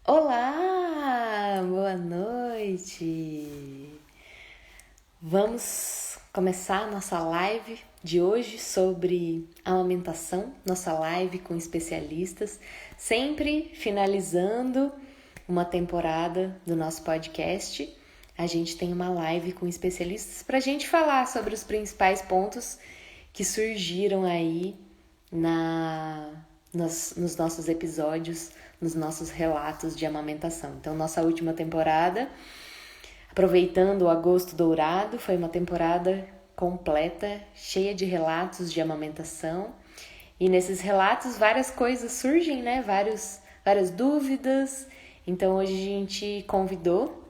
Olá, boa noite. Vamos começar a nossa live de hoje sobre amamentação, nossa live com especialistas, sempre finalizando uma temporada do nosso podcast. A gente tem uma live com especialistas para a gente falar sobre os principais pontos que surgiram aí nos nossos episódios, nos nossos relatos de amamentação. Então, nossa última temporada, aproveitando o agosto dourado, foi uma temporada completa, cheia de relatos de amamentação. E nesses relatos várias coisas surgem, né? Várias dúvidas. Então hoje a gente convidou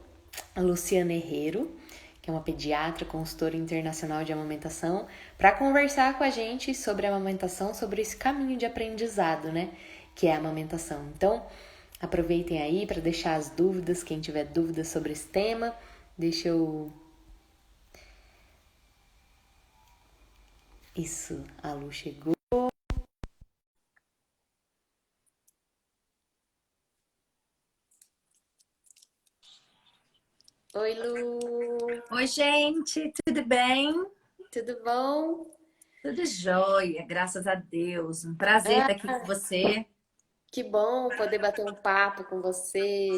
a Luciana Herrero, que é uma pediatra, consultora internacional de amamentação, para conversar com a gente sobre a amamentação, sobre esse caminho de aprendizado, né? Que é a amamentação. Então, aproveitem aí para deixar as dúvidas, quem tiver dúvidas sobre esse tema, deixa eu... Isso, a Lu chegou. Oi, Lu! Oi, gente, tudo bem? Tudo bom? Tudo jóia, graças a Deus. Um prazer estar aqui com você. Que bom poder bater um papo com você.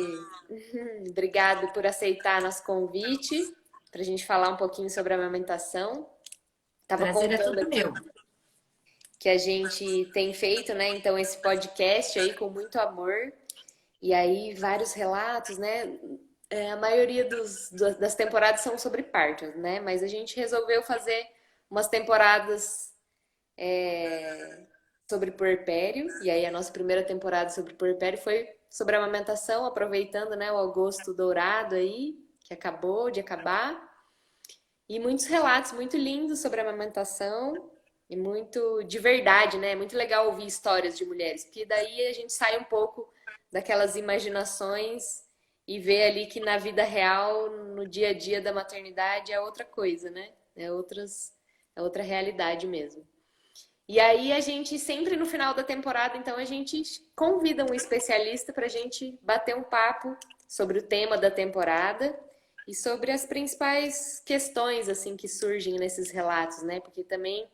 Obrigado por aceitar nosso convite para a gente falar um pouquinho sobre a amamentação. Tava Prazer é contando todo aqui meu. que a gente tem feito, né? Então esse podcast aí com muito amor e aí vários relatos, né? A maioria das temporadas são sobre parto, né? Mas a gente resolveu fazer umas temporadas sobre puerpério, e aí a nossa primeira temporada sobre puerpério foi sobre a amamentação, aproveitando, né, o agosto dourado aí, que acabou de acabar, e muitos relatos muito lindos sobre a amamentação, e muito de verdade, né? É muito legal ouvir histórias de mulheres, porque daí a gente sai um pouco daquelas imaginações e vê ali que na vida real, no dia a dia da maternidade, é outra coisa, né? É outra realidade mesmo. E aí a gente sempre no final da temporada, então a gente convida um especialista para a gente bater um papo sobre o tema da temporada e sobre as principais questões assim que surgem nesses relatos, né? Porque também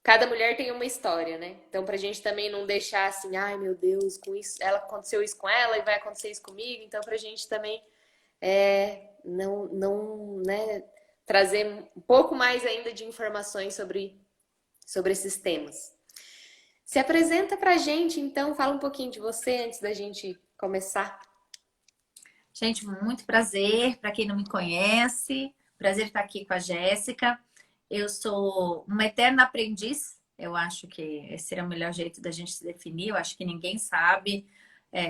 cada mulher tem uma história, né? Então pra gente também não deixar assim, ai meu Deus, com isso, ela aconteceu isso com ela e vai acontecer isso comigo, então pra gente também não, né, trazer um pouco mais ainda de informações sobre esses temas. Se apresenta pra gente, então, fala um pouquinho de você antes da gente começar. Gente, muito prazer. Para quem não me conhece, prazer estar aqui com a Jéssica. Eu sou uma eterna aprendiz. Eu acho que esse seria o melhor jeito da gente se definir. Eu acho que ninguém sabe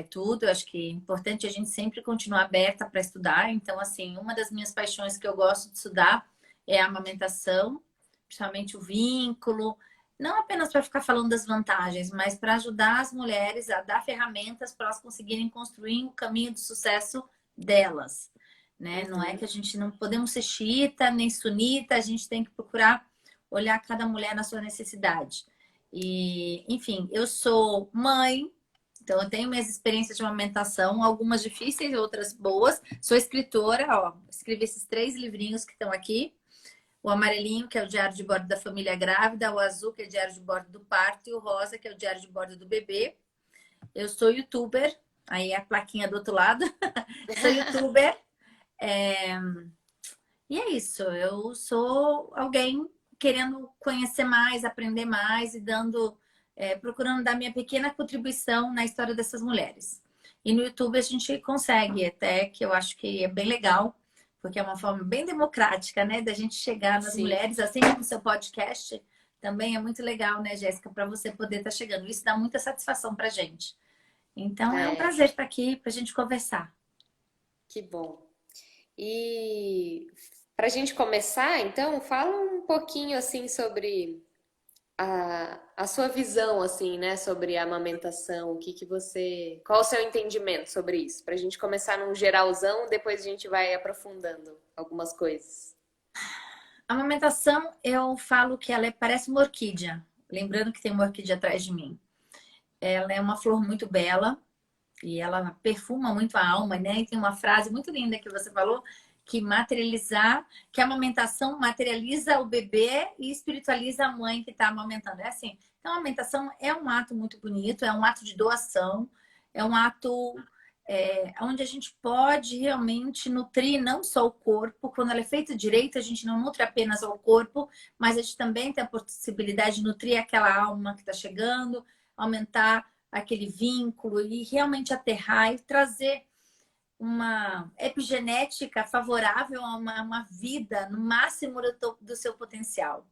tudo. Eu acho que é importante a gente sempre continuar aberta para estudar. Então, assim, uma das minhas paixões que eu gosto de estudar é a amamentação, principalmente o vínculo. Não apenas para ficar falando das vantagens, mas para ajudar as mulheres a dar ferramentas para elas conseguirem construir um caminho de sucesso delas, né? Não é Uhum. que a gente não podemos ser xiita nem sunita, a gente tem que procurar olhar cada mulher na sua necessidade. E, enfim, eu sou mãe, então eu tenho minhas experiências de amamentação, algumas difíceis, outras boas. Sou escritora, ó, escrevi esses 3 livrinhos que estão aqui. O amarelinho, que é o diário de bordo da família grávida, o azul, que é o diário de bordo do parto, e o rosa, que é o diário de bordo do bebê. Eu sou youtuber, aí a plaquinha do outro lado. Sou youtuber. É... E é isso, eu sou alguém querendo conhecer mais, aprender mais e procurando dar minha pequena contribuição na história dessas mulheres. E no YouTube a gente consegue até, que eu acho que é bem legal, porque é uma forma bem democrática, né, da gente chegar nas Sim, mulheres, assim como o seu podcast também é muito legal, né, Jéssica, para você poder estar chegando. Isso dá muita satisfação pra gente. Então é um é, prazer estar aqui para a gente conversar. que bom. E para a gente começar, então, fala um pouquinho assim sobre a sua visão, assim, né, sobre a amamentação, o que que você, qual o seu entendimento sobre isso? Para a gente começar num geralzão, depois a gente vai aprofundando algumas coisas. A amamentação, eu falo que parece uma orquídea. Lembrando que tem uma orquídea atrás de mim. Ela é uma flor muito bela. e ela perfuma muito a alma, né? E tem uma frase muito linda que você falou, que a amamentação materializa o bebê e espiritualiza a mãe que está amamentando. É assim. Então, a amamentação é um ato muito bonito, é um ato de doação, é um ato onde a gente pode realmente nutrir não só o corpo. Quando ela é feita direito, a gente não nutre apenas o corpo, mas a gente também tem a possibilidade de nutrir aquela alma que está chegando, aumentar aquele vínculo e realmente aterrar e trazer uma epigenética favorável a uma vida no máximo do seu potencial.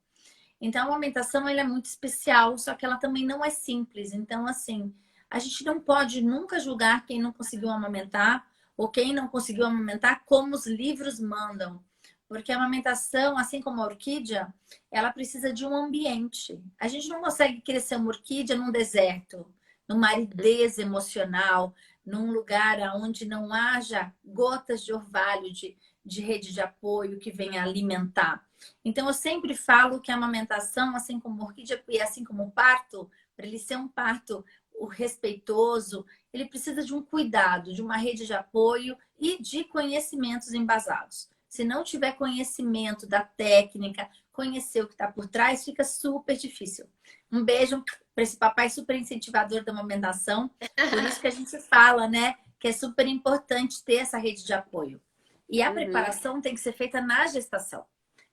Então, a amamentação ela é muito especial, só que ela também não é simples. Então, assim, a gente não pode nunca julgar quem não conseguiu amamentar ou quem não conseguiu amamentar como os livros mandam. Porque a amamentação, assim como a orquídea, ela precisa de um ambiente. A gente não consegue crescer uma orquídea num deserto, numa aridez emocional, num lugar onde não haja gotas de orvalho, de rede de apoio que venha alimentar. Então, eu sempre falo que a amamentação, assim como a orquídea e assim como o parto, para ele ser um parto respeitoso, ele precisa de um cuidado, de uma rede de apoio e de conhecimentos embasados. Se não tiver conhecimento da técnica, conhecer o que está por trás, fica super difícil. Um beijo para esse papai super incentivador da amamentação. Por isso que a gente fala, né, que é super importante ter essa rede de apoio. E a Uhum. preparação tem que ser feita na gestação.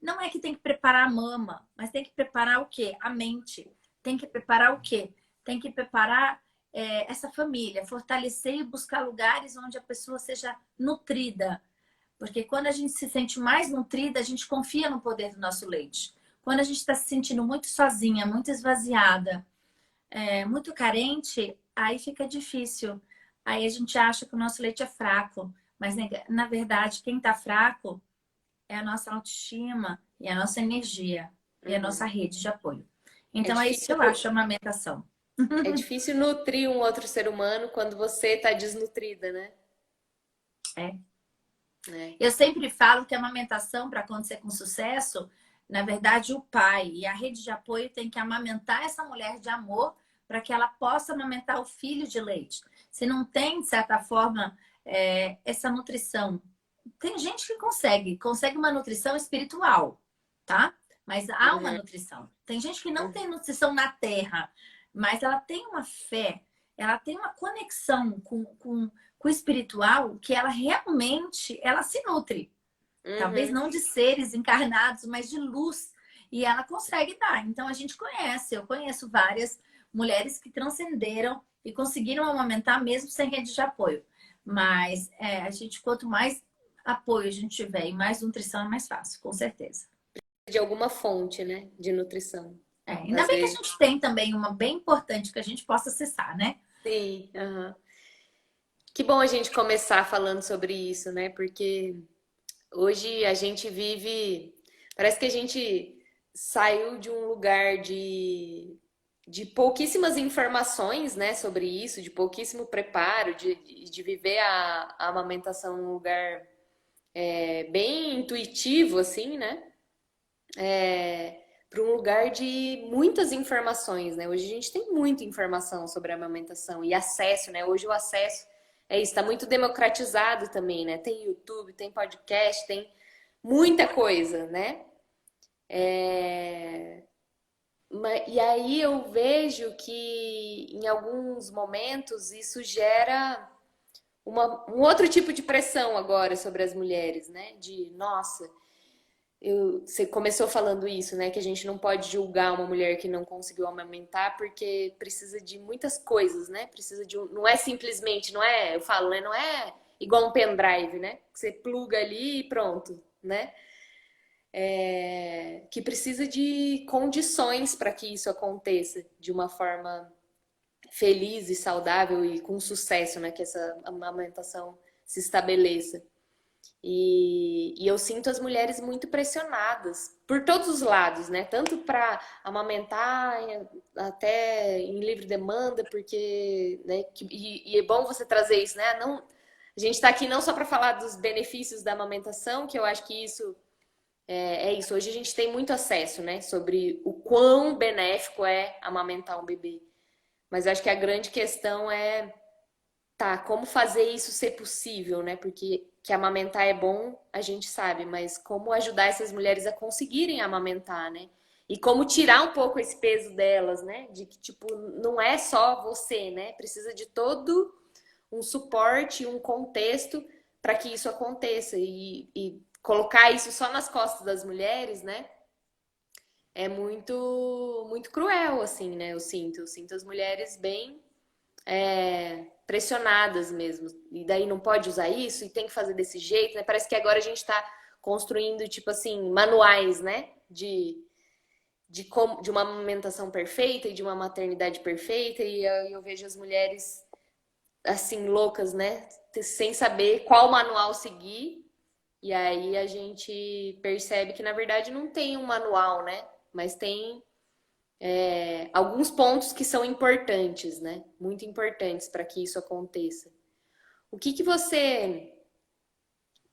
Não é que tem que preparar a mama, mas tem que preparar o quê? A mente. Tem que preparar o quê? Tem que preparar essa família, fortalecer e buscar lugares onde a pessoa seja nutrida. Porque quando a gente se sente mais nutrida, a gente confia no poder do nosso leite. Quando a gente está se sentindo muito sozinha, muito esvaziada, muito carente, aí fica difícil. Aí a gente acha que o nosso leite é fraco. Mas, na verdade, quem está fraco é a nossa autoestima e a nossa energia e a nossa Uhum. rede de apoio. É Então, é isso que difícil, eu acho a amamentação. é difícil nutrir um outro ser humano quando você está desnutrida, né? É. É. Eu sempre falo que a amamentação, para acontecer com sucesso, na verdade, o pai e a rede de apoio tem que amamentar essa mulher de amor para que ela possa amamentar o filho de leite. Se não tem, de certa forma, essa nutrição. Tem gente que consegue uma nutrição espiritual, tá? Mas há uma Uhum. nutrição. Tem gente que não Uhum. tem nutrição na terra, mas ela tem uma fé, ela tem uma conexão com o espiritual que ela realmente ela se nutre. Talvez Uhum. não de seres encarnados, mas de luz. E ela consegue dar. Então a gente eu conheço várias mulheres que transcenderam e conseguiram amamentar mesmo sem rede de apoio. Mas a gente, quanto mais apoio a gente tiver e mais nutrição, é mais fácil, com certeza. De alguma fonte, né? De nutrição. Ainda Às bem que a vezes. gente tem também uma bem importante que a gente possa acessar, né? Sim. Aham. Que bom a gente começar falando sobre isso, né? Porque hoje a gente vive. Parece que a gente saiu de um lugar de pouquíssimas informações, né, sobre isso, de pouquíssimo preparo, de viver a amamentação num lugar bem intuitivo, assim, né? Para um lugar de muitas informações, né? Hoje a gente tem muita informação sobre a amamentação e acesso, né? Hoje o acesso é isso, está muito democratizado também, né? Tem YouTube, tem podcast, tem muita coisa, né? E aí eu vejo que em alguns momentos isso gera um outro tipo de pressão agora sobre as mulheres, né? De, nossa, você começou falando isso, né? Que a gente não pode julgar uma mulher que não conseguiu amamentar porque precisa de muitas coisas, né? Precisa de não é simplesmente, não é, eu falo, né? Não é igual um pendrive, né? Que você pluga ali e pronto, né? Que precisa de condições para que isso aconteça de uma forma feliz e saudável e com sucesso, né? Que essa amamentação se estabeleça. E eu sinto as mulheres muito pressionadas por todos os lados, né? Tanto para amamentar até em livre demanda, porque, né? E é bom você trazer isso, né? Não, a gente está aqui não só para falar dos benefícios da amamentação, que eu acho que isso é isso. Hoje a gente tem muito acesso, né? Sobre o quão benéfico é amamentar um bebê. Mas eu acho que a grande questão tá, como fazer isso ser possível, né? Porque que amamentar é bom, a gente sabe, mas como ajudar essas mulheres a conseguirem amamentar, né? E como tirar um pouco esse peso delas, né? De que, tipo, não é só você, né? Precisa de todo um suporte, um contexto para que isso aconteça. E colocar isso só nas costas das mulheres, né? É muito cruel, assim, né? Eu sinto as mulheres bem pressionadas mesmo. E daí não pode usar isso e tem que fazer desse jeito, né? Parece que agora a gente está construindo, tipo assim, manuais, né? De uma amamentação perfeita e de uma maternidade perfeita. E eu vejo as mulheres, assim, loucas, né? Sem saber qual manual seguir. E aí a gente percebe que, na verdade, não tem um manual, né? Mas tem alguns pontos que são importantes, né? Muito importantes para que isso aconteça. O que que você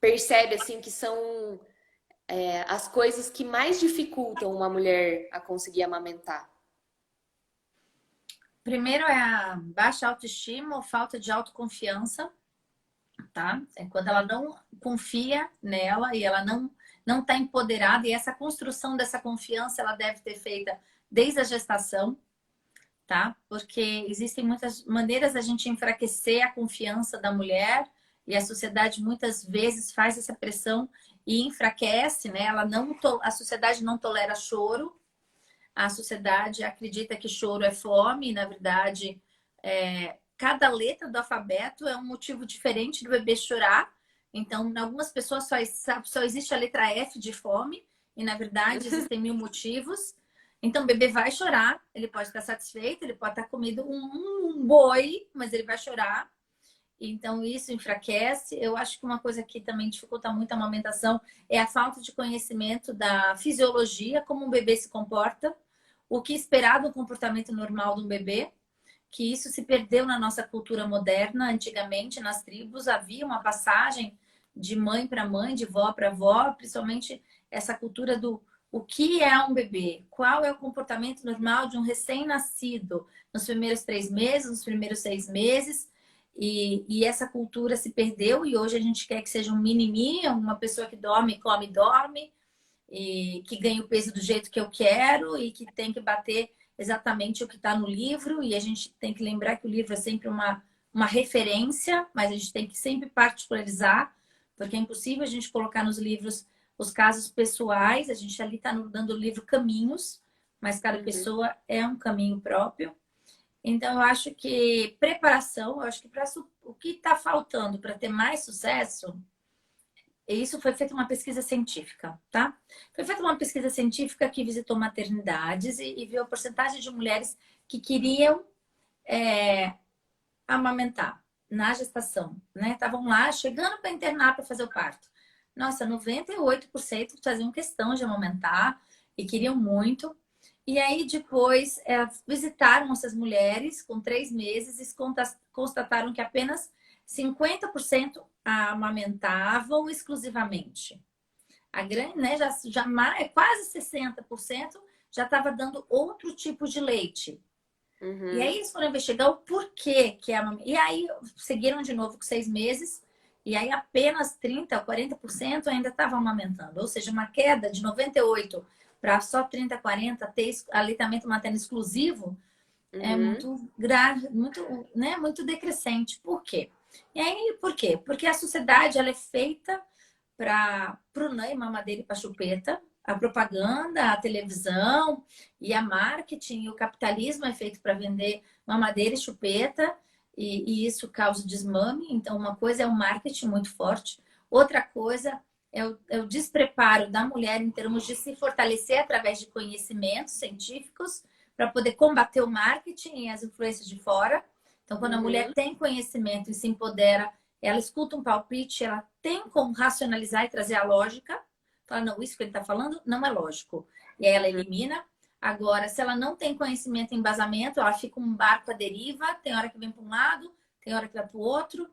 percebe assim que são as coisas que mais dificultam uma mulher a conseguir amamentar? Primeiro é a baixa autoestima ou falta de autoconfiança, tá? É quando ela não confia nela e ela não está empoderada, e essa construção dessa confiança ela deve ter feita desde a gestação, tá? Porque existem muitas maneiras da gente enfraquecer a confiança da mulher, e a sociedade muitas vezes faz essa pressão e enfraquece, né? A sociedade não tolera choro, a sociedade acredita que choro é fome, e, na verdade, cada letra do alfabeto é um motivo diferente do bebê chorar. Então, em algumas pessoas só existe a letra F de fome, e na verdade existem mil motivos. Então, o bebê vai chorar, ele pode estar satisfeito, ele pode estar comido um boi, mas ele vai chorar. Então, isso enfraquece. Eu acho que uma coisa que também dificulta muito a amamentação é a falta de conhecimento da fisiologia, como um bebê se comporta, o que esperar do comportamento normal de um bebê, que isso se perdeu na nossa cultura moderna. Antigamente, nas tribos, havia uma passagem de mãe para mãe, de vó para vó, principalmente essa cultura do o que é um bebê, qual é o comportamento normal de um recém-nascido nos primeiros 3 meses, nos primeiros 6 meses. E essa cultura se perdeu e hoje a gente quer que seja um mini-me, uma pessoa que dorme, come, dorme, e que ganha o peso do jeito que eu quero e que tem que bater exatamente o que está no livro. E a gente tem que lembrar que o livro é sempre uma referência, mas a gente tem que sempre particularizar, porque é impossível a gente colocar nos livros os casos pessoais. A gente ali está dando o livro caminhos, mas cada Uhum. pessoa é um caminho próprio. Então, eu acho que preparação, eu acho que o que está faltando para ter mais sucesso, e isso foi feita uma pesquisa científica, tá? Foi feita uma pesquisa científica que visitou maternidades e viu a porcentagem de mulheres que queriam amamentar na gestação, né? Estavam lá chegando para internar para fazer o parto. Nossa, 98% faziam questão de amamentar e queriam muito. E aí depois visitaram essas mulheres com 3 meses e constataram que apenas 50% amamentavam exclusivamente. A grande, né, é quase 60% já estava dando outro tipo de leite. E aí Uhum. eles foram investigar o porquê que é amamentar. E aí seguiram de novo com 6 meses. E aí apenas 30% ou 40% ainda estavam amamentando. Ou seja, uma queda de 98% para só 30%, 40% ter aleitamento materno exclusivo é Uhum. muito grave, muito, né, muito decrescente. Por quê? E aí, por quê? Porque a sociedade ela é feita para o NAN e mamadeira e para chupeta. A propaganda, a televisão e a marketing e o capitalismo é feito para vender mamadeira e chupeta, e isso causa desmame. Então, uma coisa é o marketing muito forte, outra coisa é o despreparo da mulher em termos de se fortalecer através de conhecimentos científicos para poder combater o marketing e as influências de fora. Então, quando a mulher Uhum. tem conhecimento e se empodera, ela escuta um palpite, ela tem como racionalizar e trazer a lógica. Fala, não, isso que ele está falando não é lógico. E aí ela Uhum. elimina. Agora, se ela não tem conhecimento e embasamento, ela fica um barco à deriva. Tem hora que vem para um lado, tem hora que vai para o outro.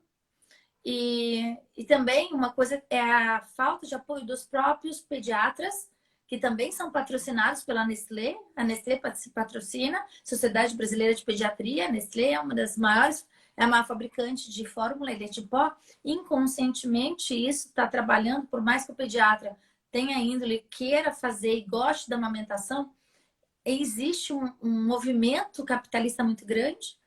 E também uma coisa é a falta de apoio dos próprios pediatras, que também são patrocinados pela Nestlé. A Nestlé patrocina, Sociedade Brasileira de Pediatria. A Nestlé é uma das maiores é uma fabricante de fórmula e leite em pó, inconscientemente isso está trabalhando, por mais que o pediatra tenha índole, queira fazer e goste da amamentação, existe um movimento capitalista muito grande.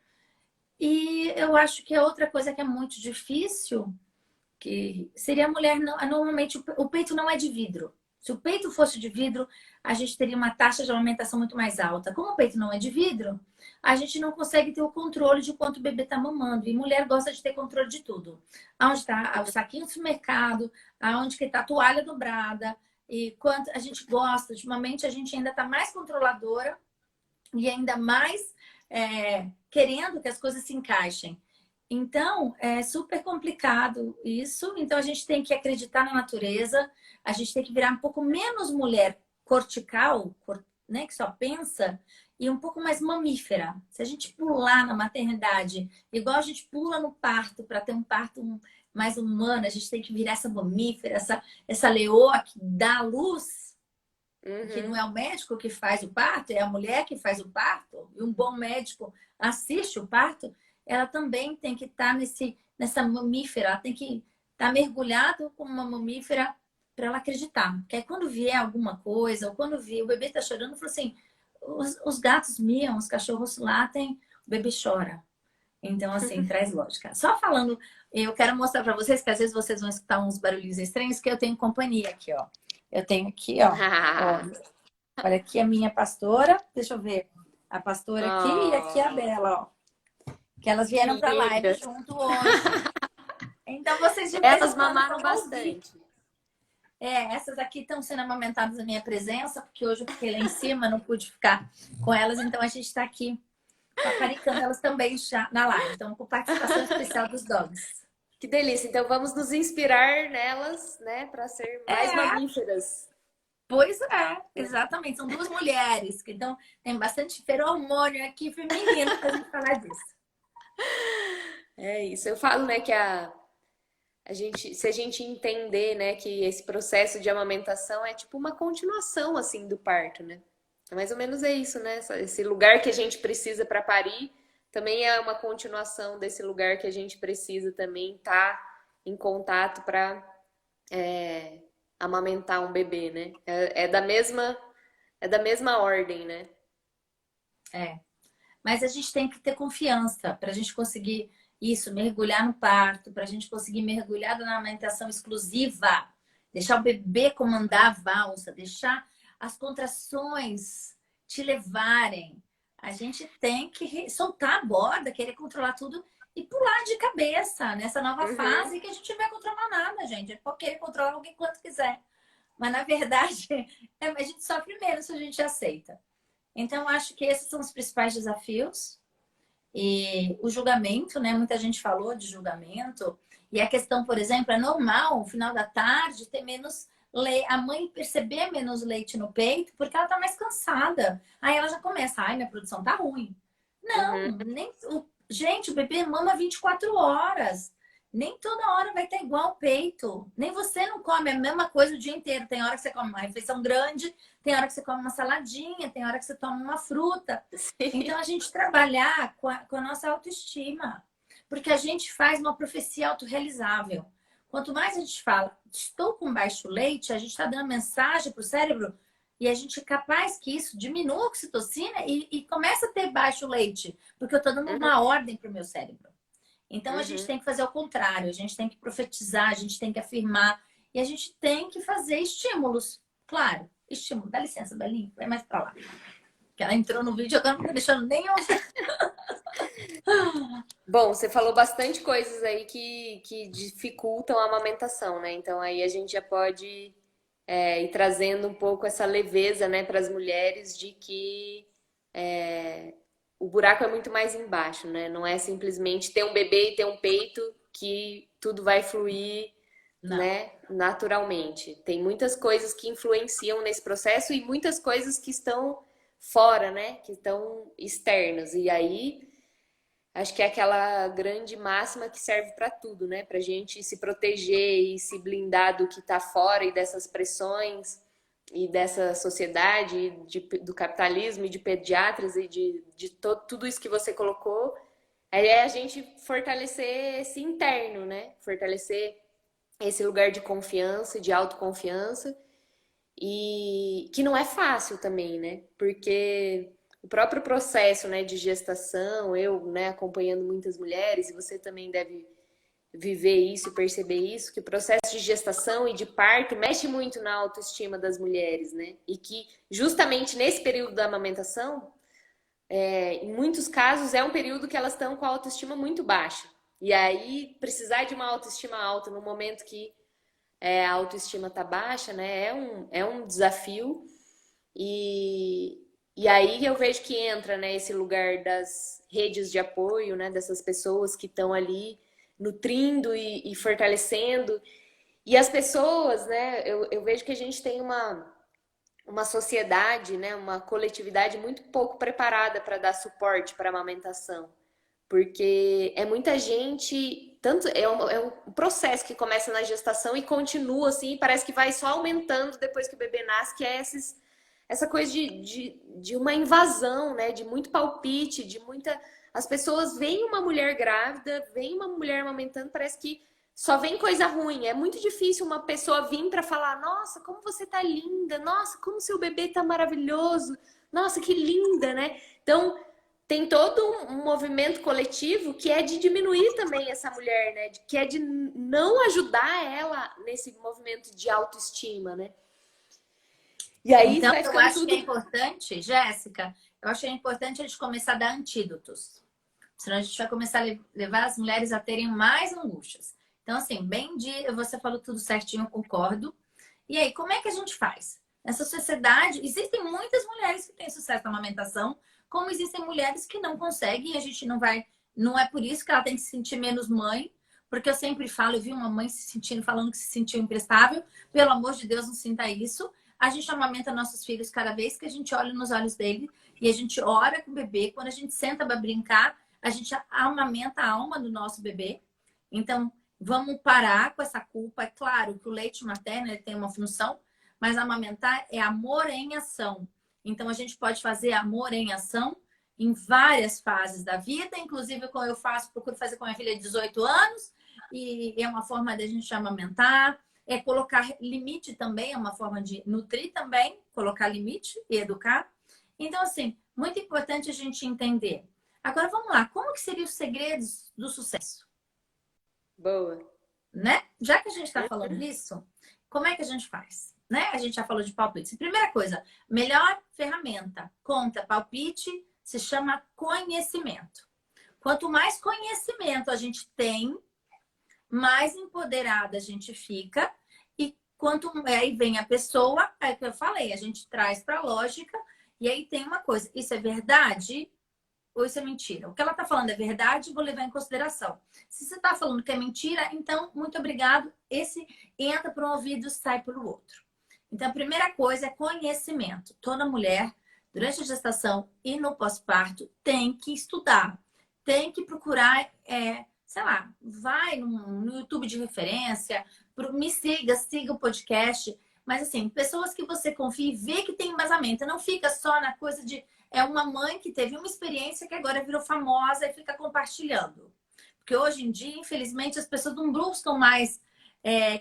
E eu acho que é outra coisa que é muito difícil, que seria a mulher, normalmente o peito não é de vidro. Se o peito fosse de vidro, a gente teria uma taxa de amamentação muito mais alta. Como o peito não é de vidro, a gente não consegue ter o controle de quanto o bebê está mamando. E mulher gosta de ter controle de tudo. Aonde está o saquinho do supermercado, aonde que está a toalha dobrada. E quanto a gente gosta, ultimamente a gente ainda está mais controladora e ainda mais querendo que as coisas se encaixem. Então, é super complicado isso. Então, a gente tem que acreditar na natureza, a gente tem que virar um pouco menos mulher cortical, né, que só pensa, e um pouco mais mamífera. Se a gente pular na maternidade, igual a gente pula no parto, para ter um parto mais humano, a gente tem que virar essa mamífera, essa leoa que dá a luz, que não é o médico que faz o parto, é a mulher que faz o parto, e um bom médico assiste o parto, ela também tem que estar nessa mamífera, ela tem que estar mergulhada como uma mamífera para ela acreditar. Porque aí quando vier alguma coisa, ou quando vier, o bebê está chorando, falo assim, os gatos miam, os cachorros latem, o bebê chora. Então, assim, traz lógica. Só falando, eu quero mostrar para vocês que às vezes vocês vão escutar uns barulhos estranhos, que eu tenho companhia aqui, ó. Eu tenho aqui, ó. Olha, aqui a minha pastora. Deixa eu ver. A pastora aqui e aqui a Bela, ó. Que elas vieram para a live junto hoje. Então, vocês de vez Elas em quando mamaram vão ouvir. bastante. Essas aqui estão sendo amamentadas na minha presença, porque hoje eu fiquei lá em cima, não pude ficar com elas, então a gente está aqui paparicando elas também já na live. Então, com participação especial dos dogs. Que delícia. Então vamos nos inspirar nelas, né, para ser mais mamíferas. Pois é, exatamente. São duas mulheres, que então tem bastante feromônio aqui feminino para a gente falar disso. É isso. Eu falo, né, que a gente, se a gente entender, né, que esse processo de amamentação é tipo uma continuação assim do parto, né? Mais ou menos é isso, né? Esse lugar que a gente precisa para parir também é uma continuação desse lugar que a gente precisa também estar em contato para amamentar um bebê, né? É da mesma ordem, né? Mas a gente tem que ter confiança para a gente conseguir isso, mergulhar no parto, para a gente conseguir mergulhar na amamentação exclusiva, deixar o bebê comandar a valsa, deixar as contrações te levarem. A gente tem que soltar a borda, querer controlar tudo e pular de cabeça nessa nova fase que a gente não vai controlar nada, gente. A gente pode querer controlar alguém quanto quiser. Mas, na verdade, a gente sofre menos se a gente aceita. Então, acho que esses são os principais desafios. E o julgamento, né? Muita gente falou de julgamento. E a questão, por exemplo, é normal, no final da tarde, ter menos leite, a mãe perceber menos leite no peito, porque ela tá mais cansada. Aí ela já começa, ai, minha produção tá ruim. Não, nem gente, o bebê mama 24 horas. Nem toda hora vai estar igual o peito. Nem você não come a mesma coisa o dia inteiro. Tem hora que você come uma refeição grande, tem hora que você come uma saladinha, tem hora que você toma uma fruta. Sim. Então, a gente trabalhar com a nossa autoestima. Porque a gente faz uma profecia autorrealizável. Quanto mais a gente fala, estou com baixo leite, a gente está dando mensagem para o cérebro e a gente é capaz que isso diminua a oxitocina e começa a ter baixo leite. Porque eu estou dando uma ordem para o meu cérebro. Então, a gente tem que fazer o contrário. A gente tem que profetizar, a gente tem que afirmar. E a gente tem que fazer estímulos. Claro, estímulo. Dá licença, Belinha. Vai mais pra lá. Que ela entrou no vídeo, agora não tá deixando nem ouvir. Bom, você falou bastante coisas aí que dificultam a amamentação, né? Então aí a gente já pode ir trazendo um pouco essa leveza, né, para as mulheres de que o buraco é muito mais embaixo, né? Não é simplesmente ter um bebê e ter um peito que tudo vai fluir, né, naturalmente. Tem muitas coisas que influenciam nesse processo e muitas coisas que estão fora, né, que estão externas. E aí, acho que é aquela grande máxima que serve para tudo, né? Pra gente se proteger e se blindar do que tá fora e dessas pressões e dessa sociedade, do capitalismo e de pediatras e de tudo isso que você colocou. Aí é a gente fortalecer esse interno, né? Fortalecer esse lugar de confiança, de autoconfiança, e que não é fácil também, né? Porque o próprio processo, né, de gestação, eu, né, acompanhando muitas mulheres, e você também deve viver isso e perceber isso, que o processo de gestação e de parto mexe muito na autoestima das mulheres, né? E que justamente nesse período da amamentação, em muitos casos é um período que elas estão com a autoestima muito baixa. E aí precisar de uma autoestima alta no momento que a autoestima tá baixa, né? É um desafio. E, e aí eu vejo que entra, né, esse lugar das redes de apoio, né? Dessas pessoas que estão ali nutrindo e fortalecendo. E as pessoas, né? Eu vejo que a gente tem uma sociedade, né, uma coletividade muito pouco preparada para dar suporte para a amamentação. Porque é muita gente, tanto é um processo que começa na gestação e continua assim, parece que vai só aumentando depois que o bebê nasce, que é essa coisa de uma invasão, né? De muito palpite, de muita. As pessoas veem uma mulher grávida, veem uma mulher amamentando, parece que só vem coisa ruim. É muito difícil uma pessoa vir para falar: Nossa, como você tá linda! Nossa, como seu bebê tá maravilhoso! Nossa, que linda, né? Então, tem todo um movimento coletivo que é de diminuir também essa mulher, né? Que é de não ajudar ela nesse movimento de autoestima, né? E aí Então, vai eu ficando acho que é tudo. importante, Jéssica, eu acho que é importante a gente começar a dar antídotos. Senão a gente vai começar a levar as mulheres a terem mais angústias. Então, assim, bem de você falou tudo certinho, eu concordo. E aí, como é que a gente faz? Nessa sociedade, existem muitas mulheres que têm sucesso na amamentação, como existem mulheres que não conseguem, e a gente não vai. Não é por isso que ela tem que se sentir menos mãe, porque eu sempre falo, eu vi uma mãe se sentindo, falando que se sentiu imprestável. Pelo amor de Deus, não sinta isso. A gente amamenta nossos filhos cada vez que a gente olha nos olhos dele e a gente ora com o bebê. Quando a gente senta para brincar, a gente amamenta a alma do nosso bebê. Então, vamos parar com essa culpa. É claro que o leite materno ele tem uma função, mas amamentar é amor em ação. Então, a gente pode fazer amor em ação em várias fases da vida, inclusive quando eu faço, procuro fazer com a minha filha de 18 anos, e é uma forma da gente amamentar. É colocar limite também, é uma forma de nutrir também, colocar limite e educar. Então, assim, muito importante a gente entender. Agora, vamos lá. Como que seriam os segredos do sucesso? Boa. Né? Já que a gente está falando nisso, como é que a gente faz? Né? A gente já falou de palpite. Primeira coisa, melhor ferramenta contra palpite se chama conhecimento. Quanto mais conhecimento a gente tem, mais empoderada a gente fica. E quanto aí vem a pessoa, é o que eu falei, a gente traz para a lógica. E aí tem uma coisa, isso é verdade ou isso é mentira? O que ela está falando é verdade, vou levar em consideração. Se você está falando que é mentira, então, muito obrigado. Esse entra por um ouvido e sai pelo outro. Então, a primeira coisa é conhecimento. Toda mulher, durante a gestação e no pós-parto, tem que estudar. Tem que procurar, sei lá, vai no YouTube de referência, me siga o podcast. Mas, assim, pessoas que você confie e vê que tem embasamento. Não fica só na coisa de é uma mãe que teve uma experiência que agora virou famosa e fica compartilhando. Porque hoje em dia, infelizmente, as pessoas não buscam mais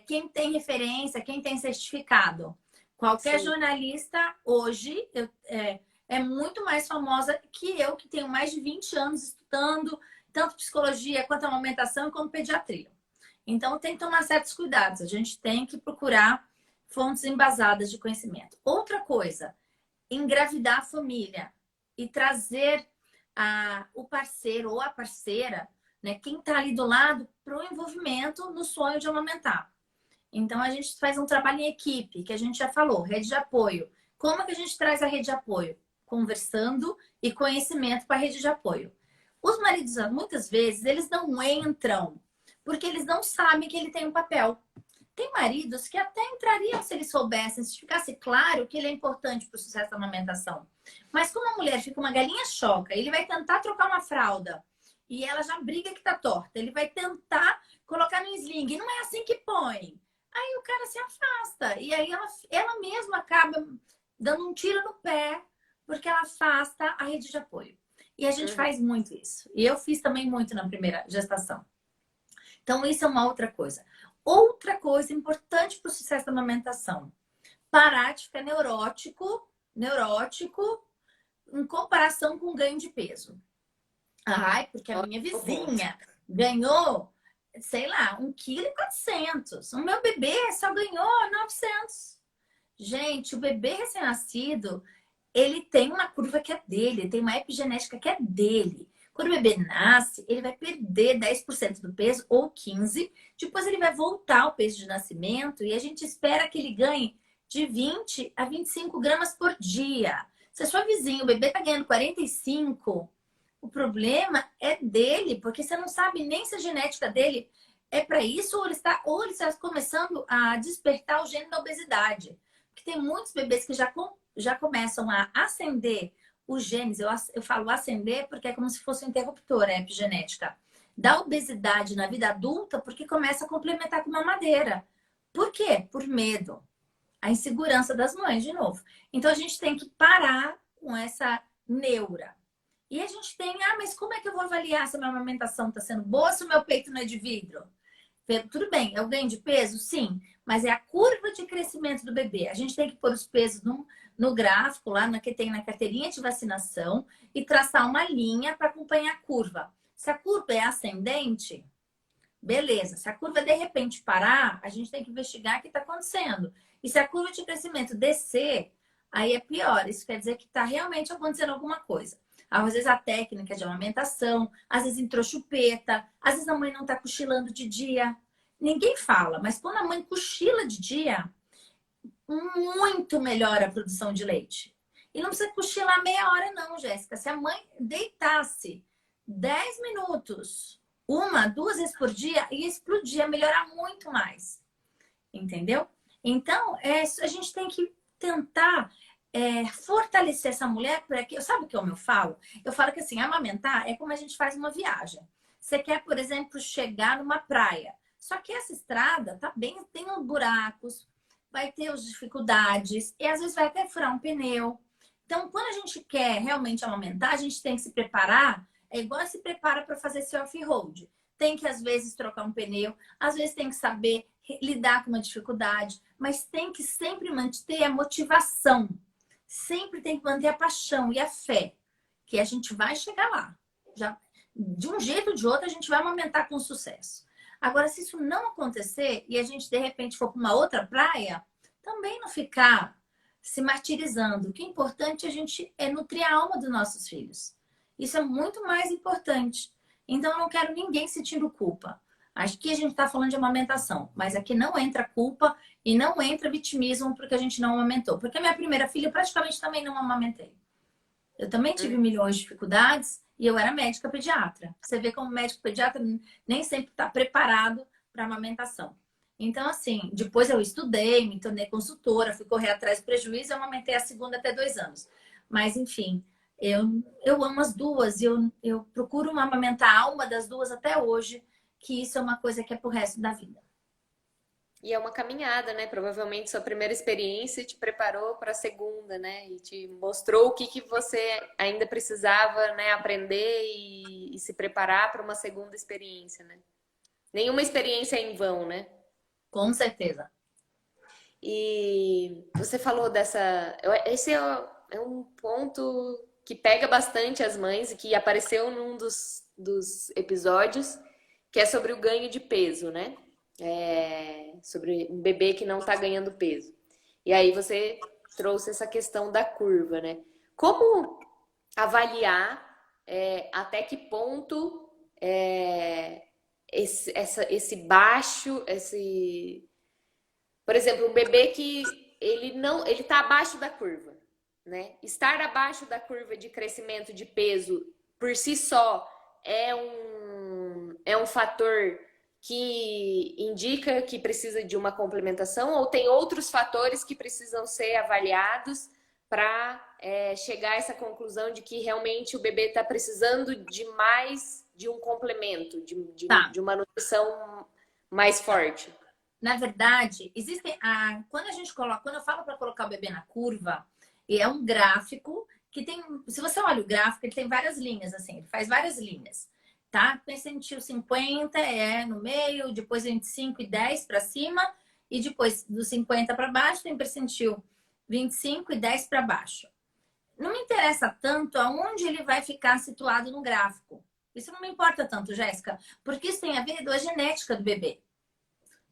quem tem referência, quem tem certificado. Qualquer Sim. jornalista hoje é muito mais famosa que eu, que tenho mais de 20 anos estudando tanto psicologia quanto amamentação como pediatria. Então, tem que tomar certos cuidados. A gente tem que procurar fontes embasadas de conhecimento. Outra coisa, engravidar a família e trazer o parceiro ou a parceira, né, quem está ali do lado, para o envolvimento no sonho de amamentar. Então, a gente faz um trabalho em equipe, que a gente já falou, rede de apoio. Como é que a gente traz a rede de apoio? Conversando e conhecimento para a rede de apoio. Os maridos, muitas vezes, eles não entram, porque eles não sabem que ele tem um papel. Tem maridos que até entrariam se eles soubessem, se ficasse claro que ele é importante para o sucesso da amamentação. Mas como a mulher fica uma galinha choca, ele vai tentar trocar uma fralda e ela já briga que tá torta. Ele vai tentar colocar no sling. Não é assim que põe. Aí o cara se afasta. E aí ela mesma acaba dando um tiro no pé porque ela afasta a rede de apoio. E a gente Uhum. faz muito isso. E eu fiz também muito na primeira gestação. Então, isso é uma outra coisa. Outra coisa importante para o sucesso da amamentação: parar de ficar neurótico em comparação com o ganho de peso. Ai, porque a minha Ótimo ponto. vizinha ganhou, sei lá, 1,4 kg. O meu bebê só ganhou 900. Gente, o bebê recém-nascido, ele tem uma curva que é dele, tem uma epigenética que é dele. Quando o bebê nasce, ele vai perder 10% do peso ou 15%. Depois ele vai voltar ao peso de nascimento e a gente espera que ele ganhe de 20 a 25 gramas por dia. Se a sua vizinha, o bebê está ganhando 45, o problema é dele, porque você não sabe nem se a genética dele é para isso ou ele está começando a despertar o gene da obesidade. Porque tem muitos bebês que já começam a acender os genes. Eu falo acender porque é como se fosse um interruptor, a epigenética da obesidade na vida adulta, porque começa a complementar com uma madeira. Por quê? Por medo. A insegurança das mães, de novo. Então a gente tem que parar com essa neura. E a gente tem, mas como é que eu vou avaliar se a minha amamentação está sendo boa, se o meu peito não é de vidro? Tudo bem, é o ganho de peso? Sim, mas é a curva de crescimento do bebê. A gente tem que pôr os pesos no gráfico, lá que tem na carteirinha de vacinação, e traçar uma linha para acompanhar a curva. Se a curva é ascendente, beleza. Se a curva de repente parar, a gente tem que investigar o que está acontecendo. E se a curva de crescimento descer, aí é pior. Isso quer dizer que está realmente acontecendo alguma coisa. Às vezes a técnica de amamentação, às vezes entrou chupeta, às vezes a mãe não está cochilando de dia. Ninguém fala, mas quando a mãe cochila de dia, muito melhora a produção de leite. E não precisa cochilar meia hora, não, Jéssica. Se a mãe deitasse 10 minutos, uma, duas vezes por dia, ia explodir, ia melhorar muito mais. Entendeu? Então, a gente tem que tentar fortalecer essa mulher para que. Sabe o que eu falo? Eu falo que assim, amamentar é como a gente faz uma viagem. Você quer, por exemplo, chegar numa praia. Só que essa estrada tá bem, tem uns buracos, vai ter as dificuldades, e às vezes vai até furar um pneu. Então, quando a gente quer realmente amamentar, a gente tem que se preparar, é igual se prepara para fazer seu off-road. Tem que, às vezes, trocar um pneu, às vezes tem que saber lidar com uma dificuldade, mas tem que sempre manter a motivação. Sempre tem que manter a paixão e a fé, que a gente vai chegar lá. Já, de um jeito ou de outro, a gente vai amamentar com sucesso. Agora, se isso não acontecer e a gente, de repente, for para uma outra praia, também não ficar se martirizando. O que é importante a gente é nutrir a alma dos nossos filhos. Isso é muito mais importante. Então, eu não quero ninguém sentindo culpa. Acho que a gente está falando de amamentação, mas aqui não entra culpa e não entra vitimismo porque a gente não amamentou. Porque a minha primeira filha eu praticamente também não amamentei. Eu também tive milhões de dificuldades e eu era médica pediatra. Você vê como médico pediatra nem sempre está preparado para amamentação. Então, assim, depois eu estudei, me tornei consultora, fui correr atrás do prejuízo e amamentei a segunda até 2 anos. Mas, enfim, eu amo as duas e eu procuro amamentar a alma das duas até hoje, que isso é uma coisa que é pro resto da vida. E é uma caminhada, né? Provavelmente sua primeira experiência te preparou para a segunda, né? E te mostrou o que você ainda precisava, né, aprender e se preparar para uma segunda experiência, né? Nenhuma experiência é em vão, né? Com certeza. E você falou dessa. Esse é um ponto que pega bastante as mães e que apareceu num dos episódios, que é sobre o ganho de peso, né? Sobre um bebê que não está ganhando peso. E aí você trouxe essa questão da curva, né? Como avaliar até que ponto esse baixo, por exemplo, um bebê que ele está abaixo da curva, né? Estar abaixo da curva de crescimento de peso por si só é um fator que indica que precisa de uma complementação ou tem outros fatores que precisam ser avaliados para chegar a essa conclusão de que realmente o bebê está precisando de mais de um complemento, Tá. de uma nutrição mais forte? Na verdade, quando eu falo para colocar o bebê na curva, é um gráfico que tem, se você olha o gráfico, ele tem várias linhas, assim, ele faz várias linhas, tá? Percentil 50 é no meio, depois 25 e 10 para cima, e depois dos 50 para baixo tem percentil 25 e 10 para baixo. Não me interessa tanto aonde ele vai ficar situado no gráfico. Isso não me importa tanto, Jéssica, porque isso tem a ver com a genética do bebê,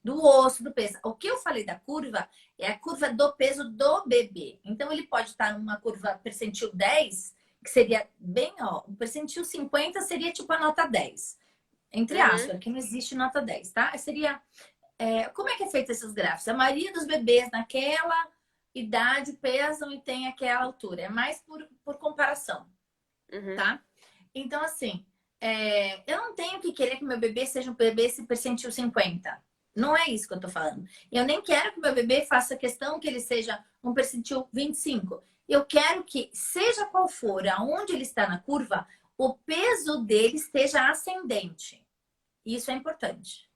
do osso, do peso. O que eu falei da curva é a curva do peso do bebê. Então, ele pode estar numa curva percentil 10, que seria bem, ó, o percentil 50 seria tipo a nota 10. Entre aspas, que não existe nota 10, tá? Seria... como é que é feito esses gráficos? A maioria dos bebês naquela idade pesam e tem aquela altura. É mais por comparação, tá? Então, assim, eu não tenho que querer que meu bebê seja um bebê esse percentil 50. Não é isso que eu tô falando. Eu nem quero que meu bebê faça questão que ele seja um percentil 25. Eu quero que, seja qual for, aonde ele está na curva, o peso dele esteja ascendente. Isso é importante.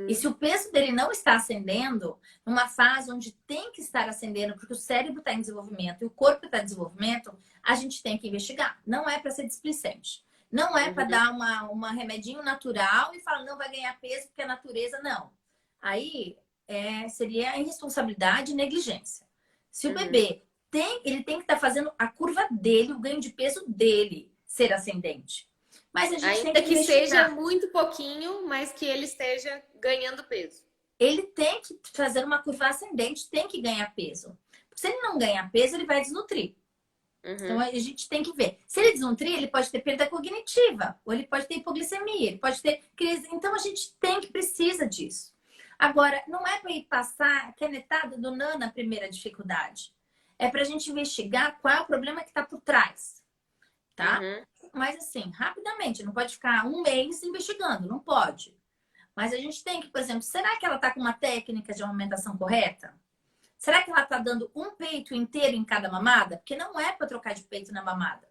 E se o peso dele não está ascendendo, numa fase onde tem que estar ascendendo, porque o cérebro está em desenvolvimento e o corpo está em desenvolvimento, a gente tem que investigar. Não é para ser displicente. Não é para dar uma remedinho natural e falar, não vai ganhar peso porque a natureza, não. Aí seria irresponsabilidade e negligência. Se o bebê ele tem que estar fazendo a curva dele, o ganho de peso dele ser ascendente. Mas a gente Ainda tem que seja muito pouquinho, mas que ele esteja ganhando peso. Ele tem que fazer uma curva ascendente, tem que ganhar peso. Se ele não ganhar peso, ele vai desnutrir. Então a gente tem que ver. Se ele desnutrir, ele pode ter perda cognitiva, ou ele pode ter hipoglicemia, ele pode ter crise. Então a gente precisa disso. Agora, não é para ir passar a canetada do NAN na primeira dificuldade. É para a gente investigar qual é o problema que está por trás. Tá? Mas assim, rapidamente, não pode ficar um mês investigando, não pode. Mas a gente tem que, por exemplo, será que ela está com uma técnica de amamentação correta? Será que ela está dando um peito inteiro em cada mamada? Porque não é para trocar de peito na mamada.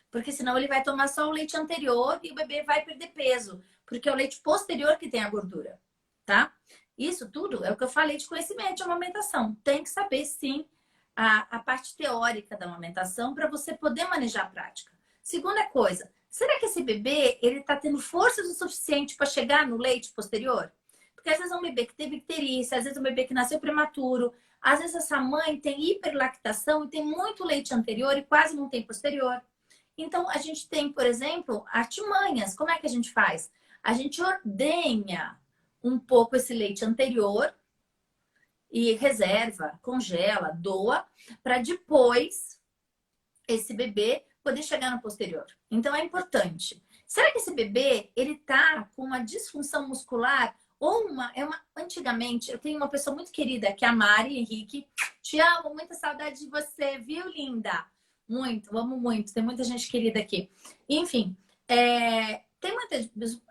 Porque senão ele vai tomar só o leite anterior e o bebê vai perder peso. Porque é o leite posterior que tem a gordura, tá? Isso tudo é o que eu falei de conhecimento de amamentação. Tem que saber, sim, a parte teórica da amamentação para você poder manejar a prática. Segunda coisa, será que esse bebê ele está tendo forças o suficiente para chegar no leite posterior? Porque às vezes é um bebê que teve icterícia, às vezes é um bebê que nasceu prematuro, às vezes essa mãe tem hiperlactação e tem muito leite anterior e quase não tem posterior. Então a gente tem, por exemplo, artimanhas. Como é que a gente faz? A gente ordenha um pouco esse leite anterior e reserva, congela, doa, para depois esse bebê poder chegar no posterior. Então é importante. Será que esse bebê ele tá com uma disfunção muscular ou antigamente eu tenho uma pessoa muito querida que é a Mari Henrique. Te amo, muita saudade de você, viu, linda? Muito, amo muito. Tem muita gente querida aqui. Enfim,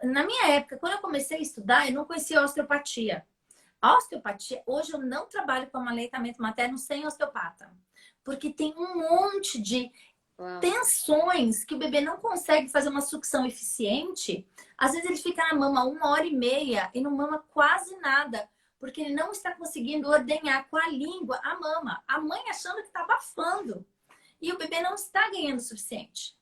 na minha época, quando eu comecei a estudar, eu não conhecia a osteopatia. A osteopatia, hoje eu não trabalho com aleitamento materno sem osteopata. Porque tem um monte de tensões que o bebê não consegue fazer uma sucção eficiente. Às vezes ele fica na mama 1h30 e não mama quase nada. Porque ele não está conseguindo ordenhar com a língua a mama. A mãe achando que está abafando. E o bebê não está ganhando o suficiente.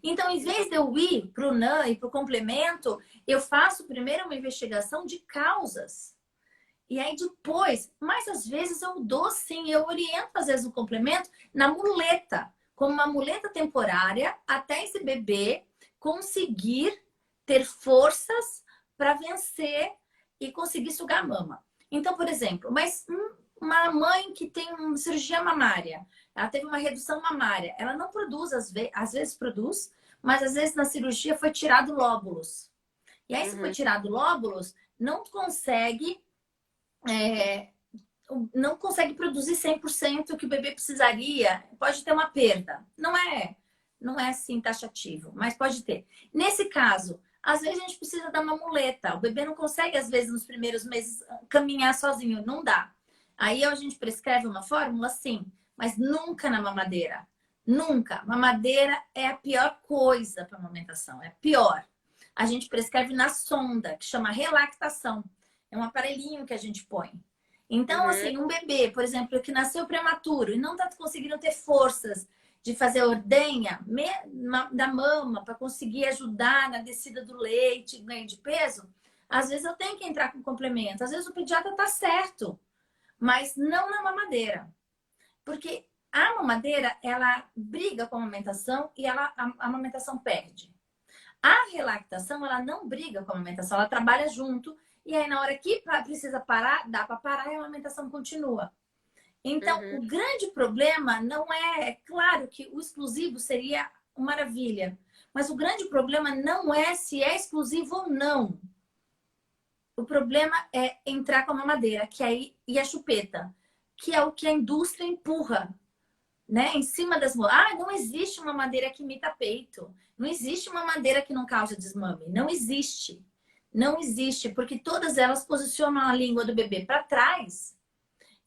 Então, em vez de eu ir para o NAN e para o complemento, eu faço primeiro uma investigação de causas. E aí depois, mas às vezes eu dou sim, eu oriento às vezes o complemento na muleta, como uma muleta temporária, até esse bebê conseguir ter forças para vencer e conseguir sugar a mama. Então, por exemplo, mas uma mãe que tem uma cirurgia mamária, ela teve uma redução mamária, ela não produz, às vezes produz, mas às vezes na cirurgia foi tirado lóbulos. E aí, se foi tirado lóbulos, não consegue produzir 100% o que o bebê precisaria. Pode ter uma perda. Não é assim taxativo, mas pode ter. Nesse caso, às vezes a gente precisa dar uma muleta. O bebê não consegue, às vezes, nos primeiros meses, caminhar sozinho. Não dá. Aí a gente prescreve uma fórmula, sim, mas nunca na mamadeira. Nunca. Mamadeira é a pior coisa para amamentação. É pior. A gente prescreve na sonda, que chama relactação. É um aparelhinho que a gente põe. Então, assim, um bebê, por exemplo, que nasceu prematuro e não está conseguindo ter forças de fazer ordenha da mama para conseguir ajudar na descida do leite, ganho de peso, às vezes eu tenho que entrar com complemento. Às vezes o pediatra tá certo, mas não na mamadeira. Porque a mamadeira, ela briga com a amamentação e a amamentação perde. A relactação, ela não briga com a amamentação, ela trabalha junto. E aí, na hora que precisa parar, dá para parar e a amamentação continua. Então, Uhum, o grande problema não é claro que o exclusivo seria uma maravilha, mas o grande problema não é se é exclusivo ou não. O problema é entrar com a mamadeira, que aí e a chupeta, que é o que a indústria empurra, né? Em cima das mulheres. Ah, não existe uma madeira que imita peito. Não existe uma madeira que não causa desmame. Não existe. Não existe, porque todas elas posicionam a língua do bebê para trás.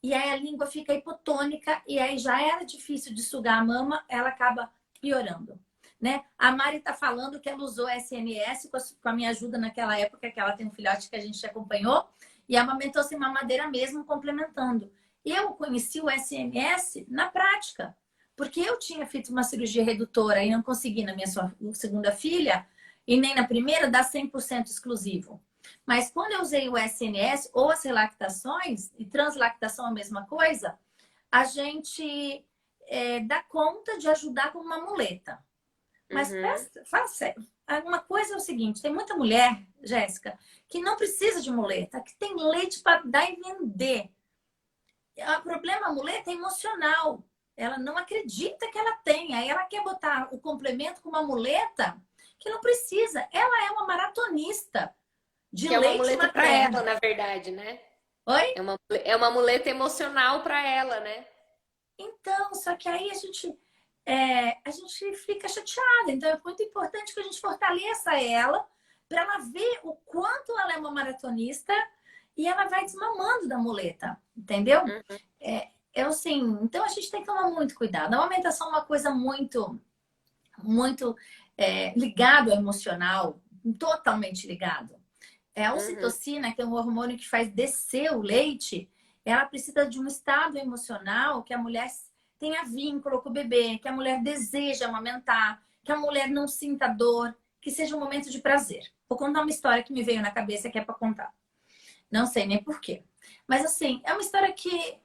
E aí a língua fica hipotônica e aí já era difícil de sugar a mama, ela acaba piorando, né? A Mari está falando que ela usou SNS com a minha ajuda naquela época, que ela tem um filhote que a gente acompanhou e amamentou sem mamadeira mesmo, complementando. Eu conheci o SNS na prática, porque eu tinha feito uma cirurgia redutora e não consegui na minha segunda filha e nem na primeira dar 100% exclusivo. Mas quando eu usei o SNS ou as relactações, e translactação a mesma coisa, a gente dá conta de ajudar com uma muleta. Mas uhum. fala sério, uma coisa é o seguinte, tem muita mulher, Jéssica, que não precisa de muleta, que tem leite para dar e vender. O problema, a muleta é emocional. Ela não acredita que ela tem. Aí ela quer botar o complemento com uma muleta que não precisa. Ela é uma maratonista de Que é uma leite muleta para ela, materno. na verdade, né? Oi? É uma muleta emocional para ela, né? Então, só que aí a gente fica chateada. Então, é muito importante que a gente fortaleça ela para ela ver o quanto ela é uma maratonista e ela vai desmamando da muleta, entendeu? Uhum, É assim, então a gente tem que tomar muito cuidado. A amamentação é uma coisa muito ligado ao emocional, totalmente ligado. A uhum. ocitocina, que é um hormônio que faz descer o leite, ela precisa de um estado emocional que a mulher tenha vínculo com o bebê, que a mulher deseja amamentar, que a mulher não sinta dor, que seja um momento de prazer. Vou contar uma história que me veio na cabeça que é para contar. Não sei nem porquê. Mas assim, é uma história que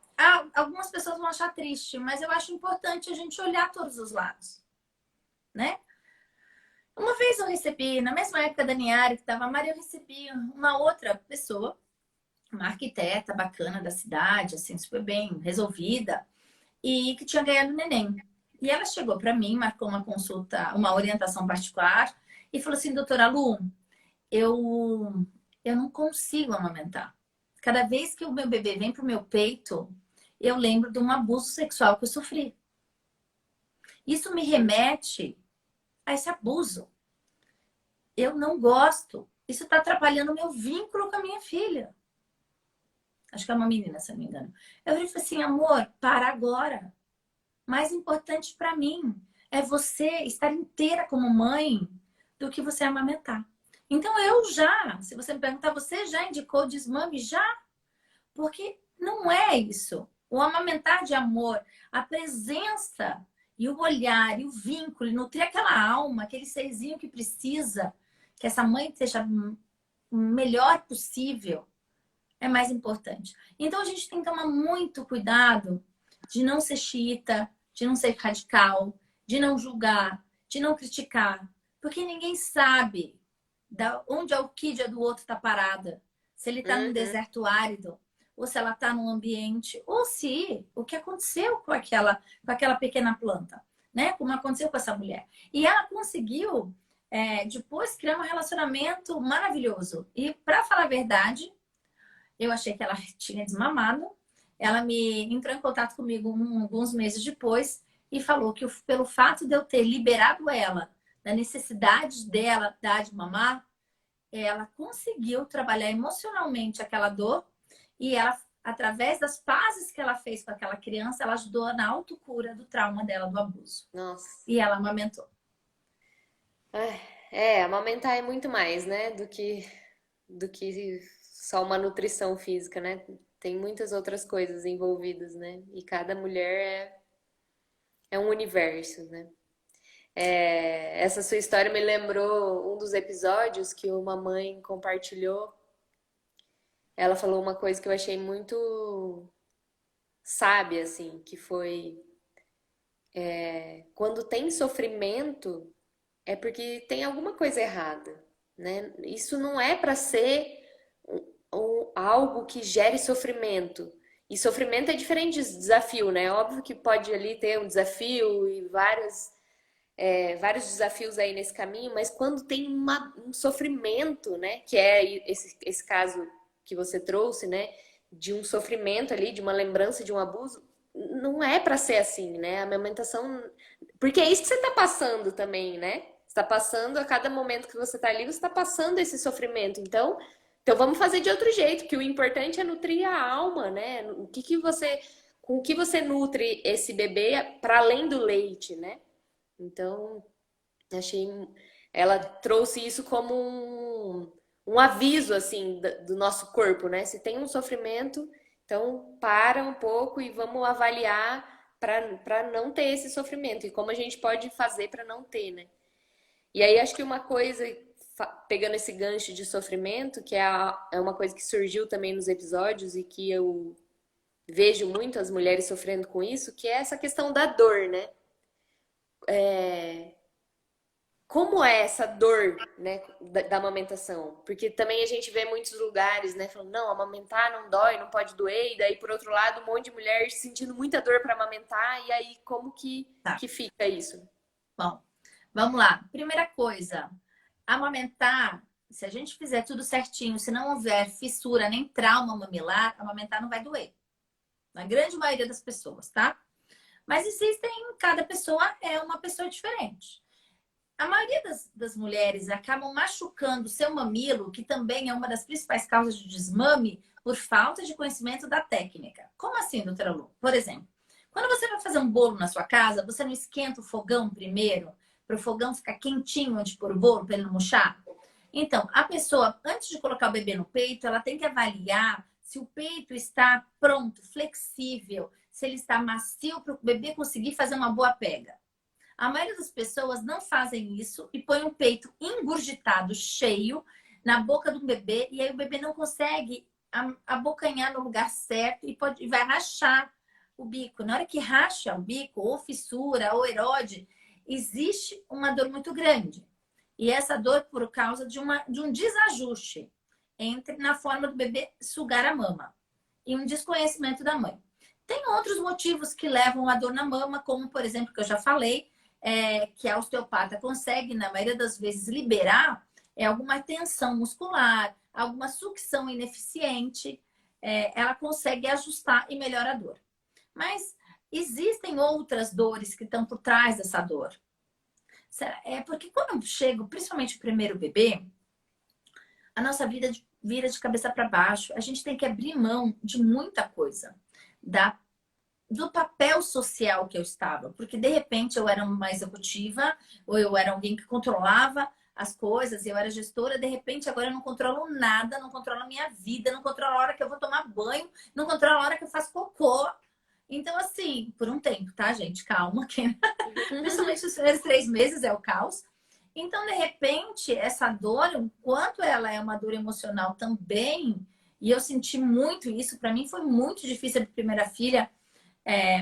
algumas pessoas vão achar triste, mas eu acho importante a gente olhar todos os lados, né? Uma vez eu recebi, na mesma época da Niari, que estava a Maria, eu recebi uma outra pessoa, uma arquiteta bacana da cidade, assim, super bem resolvida, e que tinha ganhado neném. E ela chegou para mim, marcou uma consulta, uma orientação particular, e falou assim, doutora Lu, eu, eu não consigo amamentar. Cada vez que o meu bebê vem pro meu peito, eu lembro de um abuso sexual que eu sofri. Isso me remete a esse abuso. Eu não gosto. Isso está atrapalhando o meu vínculo com a minha filha. Acho que é uma menina, se não me engano. Eu falei assim, amor, para agora. Mais importante para mim é você estar inteira como mãe do que você amamentar. Então eu já, se você me perguntar, você já indicou desmame? Já, porque não é isso. O amamentar de amor, a presença e o olhar e o vínculo, e nutrir aquela alma, aquele serzinho que precisa que essa mãe seja o melhor possível, é mais importante. Então a gente tem que tomar muito cuidado de não ser xiita, de não ser radical, de não julgar, de não criticar, porque ninguém sabe onde a orquídea do outro está parada. Se ele está num Uhum. deserto árido, ou se ela está num ambiente, ou se o que aconteceu com aquela pequena planta, né? Como aconteceu com essa mulher. E ela conseguiu, depois, criar um relacionamento maravilhoso. E, para falar a verdade, eu achei que ela tinha desmamado. Ela me entrou em contato comigo alguns meses depois e falou que pelo fato de eu ter liberado ela da necessidade dela dar de mamar, ela conseguiu trabalhar emocionalmente aquela dor e ela, através das pazes que ela fez com aquela criança, ela ajudou na autocura do trauma dela do abuso. Nossa. E ela amamentou. Ai, amamentar é muito mais, né, do que só uma nutrição física, né? Tem muitas outras coisas envolvidas, né? E cada mulher é um universo, né? Essa sua história me lembrou um dos episódios que uma mãe compartilhou. Ela falou uma coisa que eu achei muito sábia, assim, que foi quando tem sofrimento é porque tem alguma coisa errada, né? Isso não é para ser algo que gere sofrimento. E sofrimento é diferente de desafio, né? Óbvio que pode ali ter um desafio e vários desafios aí nesse caminho, mas quando tem um sofrimento, né? Que é esse caso que você trouxe, né? De um sofrimento ali, de uma lembrança de um abuso, não é para ser assim, né? A amamentação. Porque é isso que você tá passando também, né? Você tá passando a cada momento que você tá ali, você tá passando esse sofrimento. Então vamos fazer de outro jeito, que o importante é nutrir a alma, né? Com o que você nutre esse bebê para além do leite, né? Então, achei. Ela trouxe isso como um aviso, assim, do nosso corpo, né? Se tem um sofrimento, então para um pouco e vamos avaliar para não ter esse sofrimento e como a gente pode fazer para não ter, né? E aí acho que uma coisa, pegando esse gancho de sofrimento, que é uma coisa que surgiu também nos episódios e que eu vejo muito as mulheres sofrendo com isso, que é essa questão da dor, né? Como é essa dor, né, da amamentação? Porque também a gente vê muitos lugares, né, falando, não, amamentar não dói, não pode doer, e daí, por outro lado, um monte de mulher sentindo muita dor para amamentar, e aí como Tá. que fica isso? Bom, vamos lá. Primeira coisa, amamentar, se a gente fizer tudo certinho, se não houver fissura nem trauma mamilar, amamentar não vai doer. Na grande maioria das pessoas, tá? Mas cada pessoa é uma pessoa diferente. A maioria das mulheres acabam machucando o seu mamilo, que também é uma das principais causas de desmame, por falta de conhecimento da técnica. Como assim, doutora Lu? Por exemplo, quando você vai fazer um bolo na sua casa, você não esquenta o fogão primeiro, para o fogão ficar quentinho antes de pôr o bolo, para ele não murchar? Então, a pessoa, antes de colocar o bebê no peito, ela tem que avaliar se o peito está pronto, flexível, se ele está macio para o bebê conseguir fazer uma boa pega. A maioria das pessoas não fazem isso e põe um peito engurgitado, cheio, na boca do bebê, e aí o bebê não consegue abocanhar no lugar certo e vai rachar o bico. Na hora que racha o bico, ou fissura, ou erode, existe uma dor muito grande. E essa dor por causa de um desajuste na forma do bebê sugar a mama e um desconhecimento da mãe. Tem outros motivos que levam à dor na mama, como, por exemplo, que eu já falei, que a osteopata consegue, na maioria das vezes, liberar alguma tensão muscular, alguma sucção ineficiente, ela consegue ajustar e melhora a dor. Mas existem outras dores que estão por trás dessa dor. É porque quando eu chego, principalmente o primeiro bebê, a nossa vida vira de cabeça para baixo. A gente tem que abrir mão de muita coisa. Do papel social que eu estava. Porque, de repente, eu era uma executiva, ou eu era alguém que controlava as coisas, eu era gestora, de repente, agora eu não controlo nada, não controlo a minha vida, não controlo a hora que eu vou tomar banho, não controlo a hora que eu faço cocô. Então, assim, por um tempo, tá, gente? Calma, que principalmente os primeiros 3 meses é o caos. Então, de repente, essa dor, o quanto ela é uma dor emocional também, e eu senti muito isso, para mim foi muito difícil a primeira filha,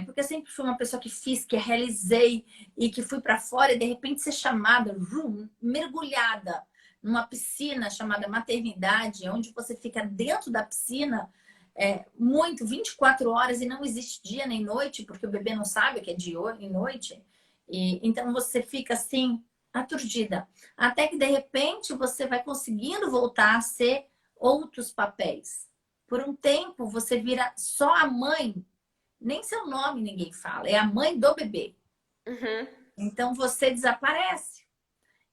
porque eu sempre fui uma pessoa que fiz, que realizei e que fui para fora e de repente ser chamada, mergulhada numa piscina chamada maternidade, onde você fica dentro da piscina 24 horas e não existe dia nem noite, porque o bebê não sabe que é dia e noite. E então você fica assim, aturdida. Até que de repente você vai conseguindo voltar a ser outros papéis. Por um tempo você vira só a mãe. Nem seu nome ninguém fala, é a mãe do bebê. Uhum. Então você desaparece.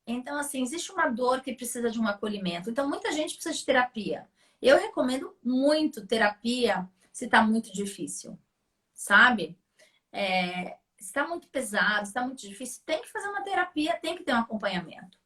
Então, assim, existe uma dor que precisa de um acolhimento. Então, muita gente precisa de terapia. Eu recomendo muito terapia se está muito difícil, sabe? Se está muito pesado, se está muito difícil, tem que fazer uma terapia, tem que ter um acompanhamento.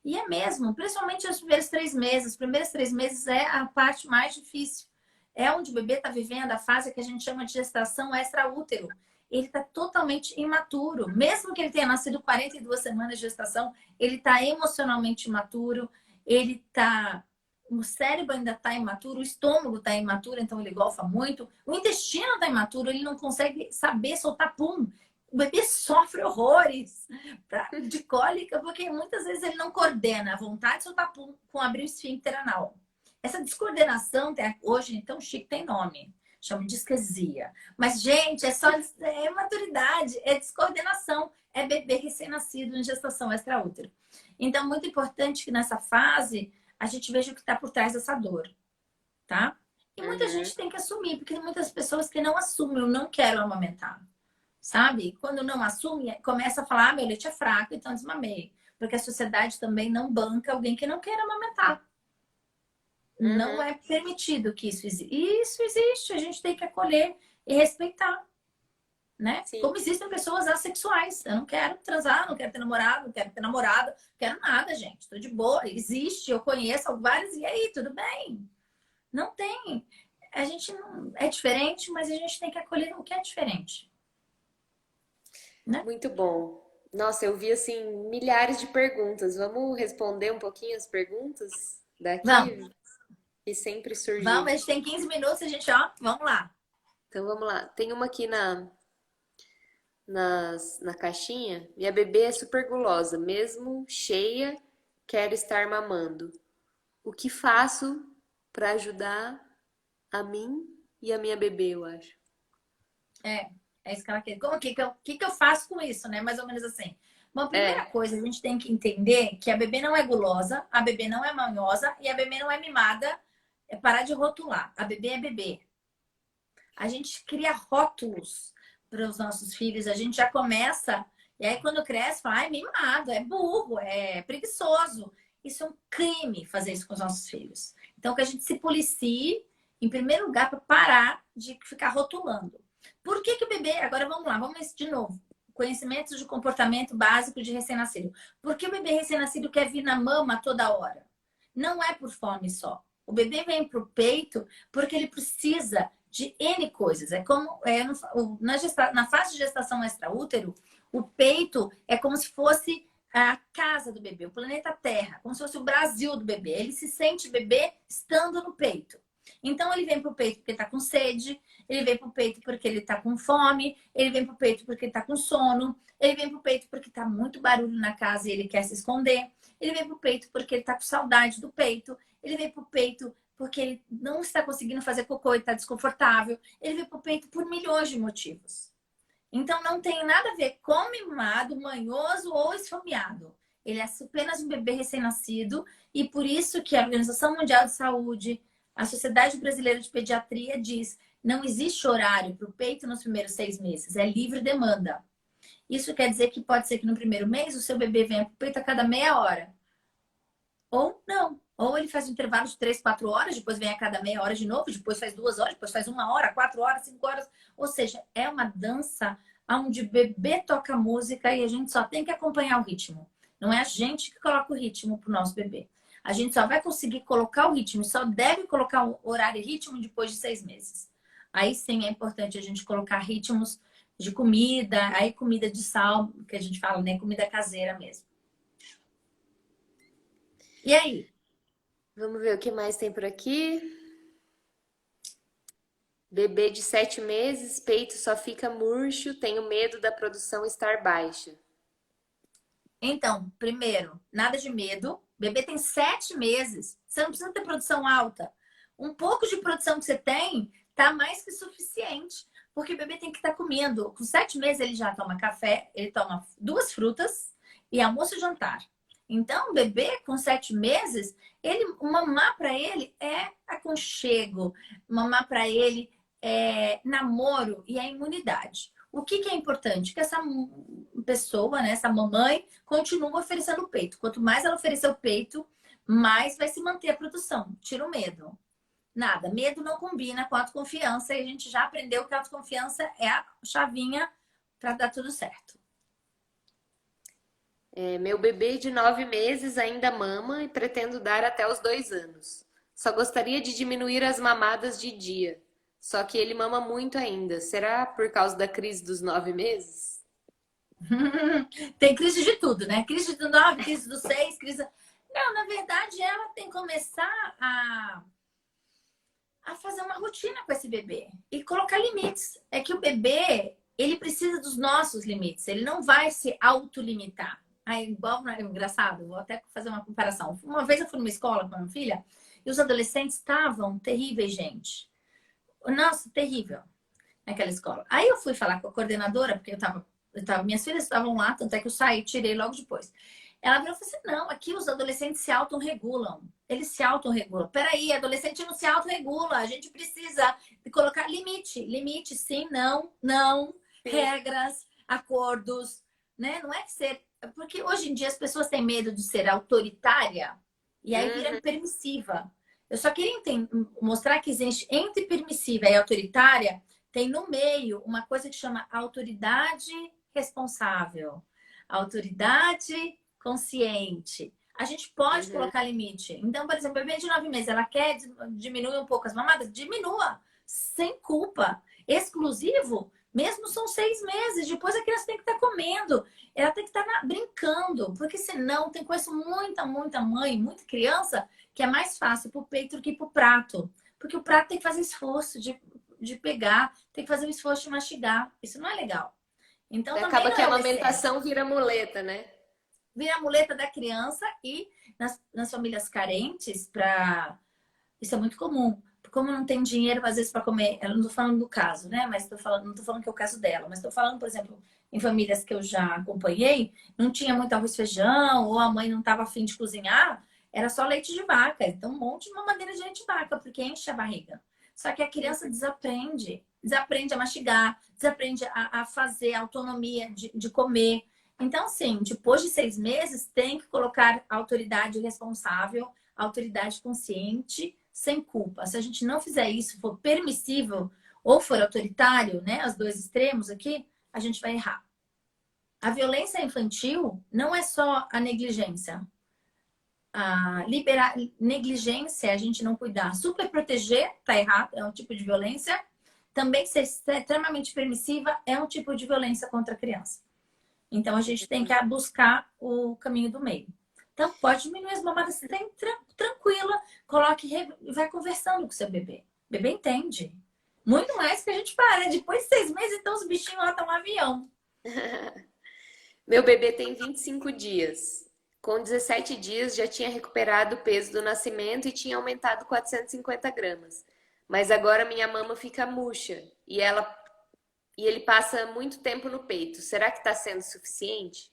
E é mesmo, principalmente os primeiros 3 meses. Os primeiros 3 meses é a parte mais difícil. É onde o bebê está vivendo a fase que a gente chama de gestação extraútero. ele está totalmente imaturo. Mesmo que ele tenha nascido 42 semanas de gestação, ele está emocionalmente imaturo, ele está... O cérebro ainda está imaturo, o estômago está imaturo, então ele golfa muito. O intestino está imaturo, ele não consegue saber soltar pum. O bebê sofre horrores de cólica, porque muitas vezes ele não coordena a vontade de soltar pum com abrir o esfíncter anal. Essa descoordenação, hoje, então, chique, tem nome. Chama de disquesia. Mas, gente, é maturidade, é descoordenação. É bebê recém-nascido em gestação extraútero. Então, muito importante que nessa fase a gente veja o que está por trás dessa dor, tá? E muita Uhum. gente tem que assumir, porque tem muitas pessoas que não assumem, eu não quero amamentar, sabe? Quando não assume, começa a falar, meu leite é fraco, então desmamei. Porque a sociedade também não banca alguém que não quer amamentar. Não Uhum. é permitido que isso exista. E isso existe, a gente tem que acolher e respeitar, né? Sim. Como existem pessoas assexuais. Eu não quero transar, não quero ter namorado, não quero ter namorada, não quero nada, gente. Tô de boa. Existe, eu conheço vários, e aí, tudo bem? Não tem. A gente não é diferente, mas a gente tem que acolher o que é diferente, né? Muito bom. Nossa, eu vi assim milhares de perguntas. Vamos responder um pouquinho as perguntas Vamos, daqui que sempre vamos, surgir. a gente tem 15 minutos, a gente, ó, vamos lá. Então vamos lá. Tem uma aqui na caixinha. Minha bebê é super gulosa, mesmo cheia, quer estar mamando. O que faço para ajudar a mim e a minha bebê, eu acho. É isso que ela quer. Como que eu faço com isso, né? Mais ou menos assim. Bom, a primeira É, coisa, a gente tem que entender que a bebê não é gulosa, a bebê não é manhosa e a bebê não é mimada. É parar de rotular. A bebê é bebê. A gente cria rótulos para os nossos filhos, a gente já começa, e aí quando cresce, fala, é mimado, é burro, é preguiçoso. Isso é um crime fazer isso com os nossos filhos. Então, que a gente se policie, em primeiro lugar, para parar de ficar rotulando. Por que que o bebê. Agora vamos lá, vamos de novo. Conhecimentos de comportamento básico de recém-nascido. Por que o bebê recém-nascido quer vir na mama toda hora? Não é por fome só. O bebê vem para o peito porque ele precisa de N coisas. É como na fase de gestação extraútero, o peito é como se fosse a casa do bebê, o planeta Terra, como se fosse o Brasil do bebê. Ele se sente bebê estando no peito. Então ele vem pro peito porque está com sede, ele vem pro peito porque ele está com fome, ele vem pro peito porque está com sono, ele vem pro peito porque está muito barulho na casa e ele quer se esconder, ele vem pro peito porque ele está com saudade do peito, ele vem pro peito porque ele não está conseguindo fazer cocô e está desconfortável. Ele vem pro peito por milhões de motivos. Então não tem nada a ver com mimado, manhoso ou esfomeado. Ele é apenas um bebê recém-nascido e por isso que a Organização Mundial de Saúde, a Sociedade Brasileira de Pediatria diz não existe horário para o peito nos primeiros 6 meses, é livre demanda. Isso quer dizer que pode ser que no primeiro mês o seu bebê venha para o peito a cada meia hora. Ou não. Ou ele faz um intervalo de 3, 4 horas, depois vem a cada meia hora de novo, depois faz 2 horas, depois faz 1 hora, 4 horas, 5 horas. Ou seja, é uma dança onde o bebê toca música e a gente só tem que acompanhar o ritmo. Não é a gente que coloca o ritmo pro nosso bebê. A gente só vai conseguir colocar o ritmo, só deve colocar o horário e ritmo depois de 6 meses. Aí sim é importante a gente colocar ritmos de comida, aí comida de sal, que a gente fala, né? Comida caseira mesmo. E aí? Vamos ver o que mais tem por aqui. Bebê de 7 meses, peito só fica murcho, tenho medo da produção estar baixa. Então, primeiro, nada de medo. O bebê tem 7 meses. Você não precisa ter produção alta. Um pouco de produção que você tem tá mais que suficiente. Porque o bebê tem que estar comendo. Com 7 meses ele já toma café, ele toma 2 frutas e almoço e jantar. Então, o bebê com 7 meses, mamar para ele é aconchego, mamar para ele é namoro e é imunidade. O que é importante? Que essa pessoa, né, essa mamãe, continua oferecendo o peito. Quanto mais ela oferecer o peito, mais vai se manter a produção. Tira o medo. Nada. Medo não combina com autoconfiança e a gente já aprendeu que a autoconfiança é a chavinha para dar tudo certo. Meu bebê de 9 meses ainda mama e pretendo dar até os 2 anos. Só gostaria de diminuir as mamadas de dia. só que ele mama muito ainda. Será por causa da crise dos 9 meses? Tem crise de tudo, né? Crise do 9, crise do 6, crise... Não, na verdade, ela tem que começar a fazer uma rotina com esse bebê e colocar limites. É que o bebê, ele precisa dos nossos limites. Ele não vai se autolimitar. Aí, igual, é engraçado, vou até fazer uma comparação. Uma vez eu fui numa escola com a minha filha e os adolescentes estavam terríveis, gente. Nossa, terrível naquela escola. Aí eu fui falar com a coordenadora, porque minhas filhas estavam lá, tanto é que eu saí, tirei logo depois. Ela virou e falou assim: não, aqui os adolescentes se autorregulam. Eles se autorregulam. Peraí, adolescente não se autorregula. A gente precisa de colocar limite. Limite, sim, não, não. Sim. Regras, acordos, né? Não é que ser... Porque hoje em dia as pessoas têm medo de ser autoritária e aí vira Uhum. permissiva. Eu só queria mostrar que existe entre permissiva e autoritária, tem no meio uma coisa que chama autoridade responsável, autoridade consciente. A gente pode Uhum. colocar limite. Então, por exemplo, bebê de 9 meses, ela quer diminuir um pouco as mamadas? Diminua, sem culpa. Exclusivo, mesmo são 6 meses. Depois a criança tem que estar comendo, ela tem que estar brincando, porque senão tem coisa muita mãe, muita criança que é mais fácil pro peito do que pro prato. Porque o prato tem que fazer esforço de pegar, tem que fazer o esforço de mastigar. Isso não é legal. Então também Acaba não que a é o excesso. amamentação vira muleta, né? Vira a muleta da criança e nas famílias carentes, isso é muito comum. Como não tem dinheiro, às vezes, para comer, eu não estou falando do caso, né? Mas não estou falando que é o caso dela, mas estou falando, por exemplo, em famílias que eu já acompanhei, não tinha muito arroz e feijão, ou a mãe não estava afim de cozinhar, era só leite de vaca. Então, um monte de mamadeira de leite de vaca, porque enche a barriga. Só que a criança desaprende a mastigar, desaprende a fazer a autonomia de comer. Então, sim, depois de 6 meses, tem que colocar a autoridade responsável, a autoridade consciente, sem culpa. Se a gente não fizer isso, for permissível ou for autoritário, né, os dois extremos aqui, a gente vai errar. A violência infantil não é só a negligência. Negligência é a gente não cuidar. Super proteger, tá errado, é um tipo de violência. Também ser extremamente permissiva é um tipo de violência contra a criança. Então a gente tem que buscar o caminho do meio. Então pode diminuir as mamadas, tem tranquila, coloque e vai conversando com o seu bebê. O bebê entende. Muito mais que a gente para. Depois de 6 meses, então os bichinhos lá estão no avião. Meu bebê tem 25 dias. Com 17 dias já tinha recuperado o peso do nascimento e tinha aumentado 450 gramas. Mas agora minha mama fica murcha e ele passa muito tempo no peito. Será que está sendo suficiente?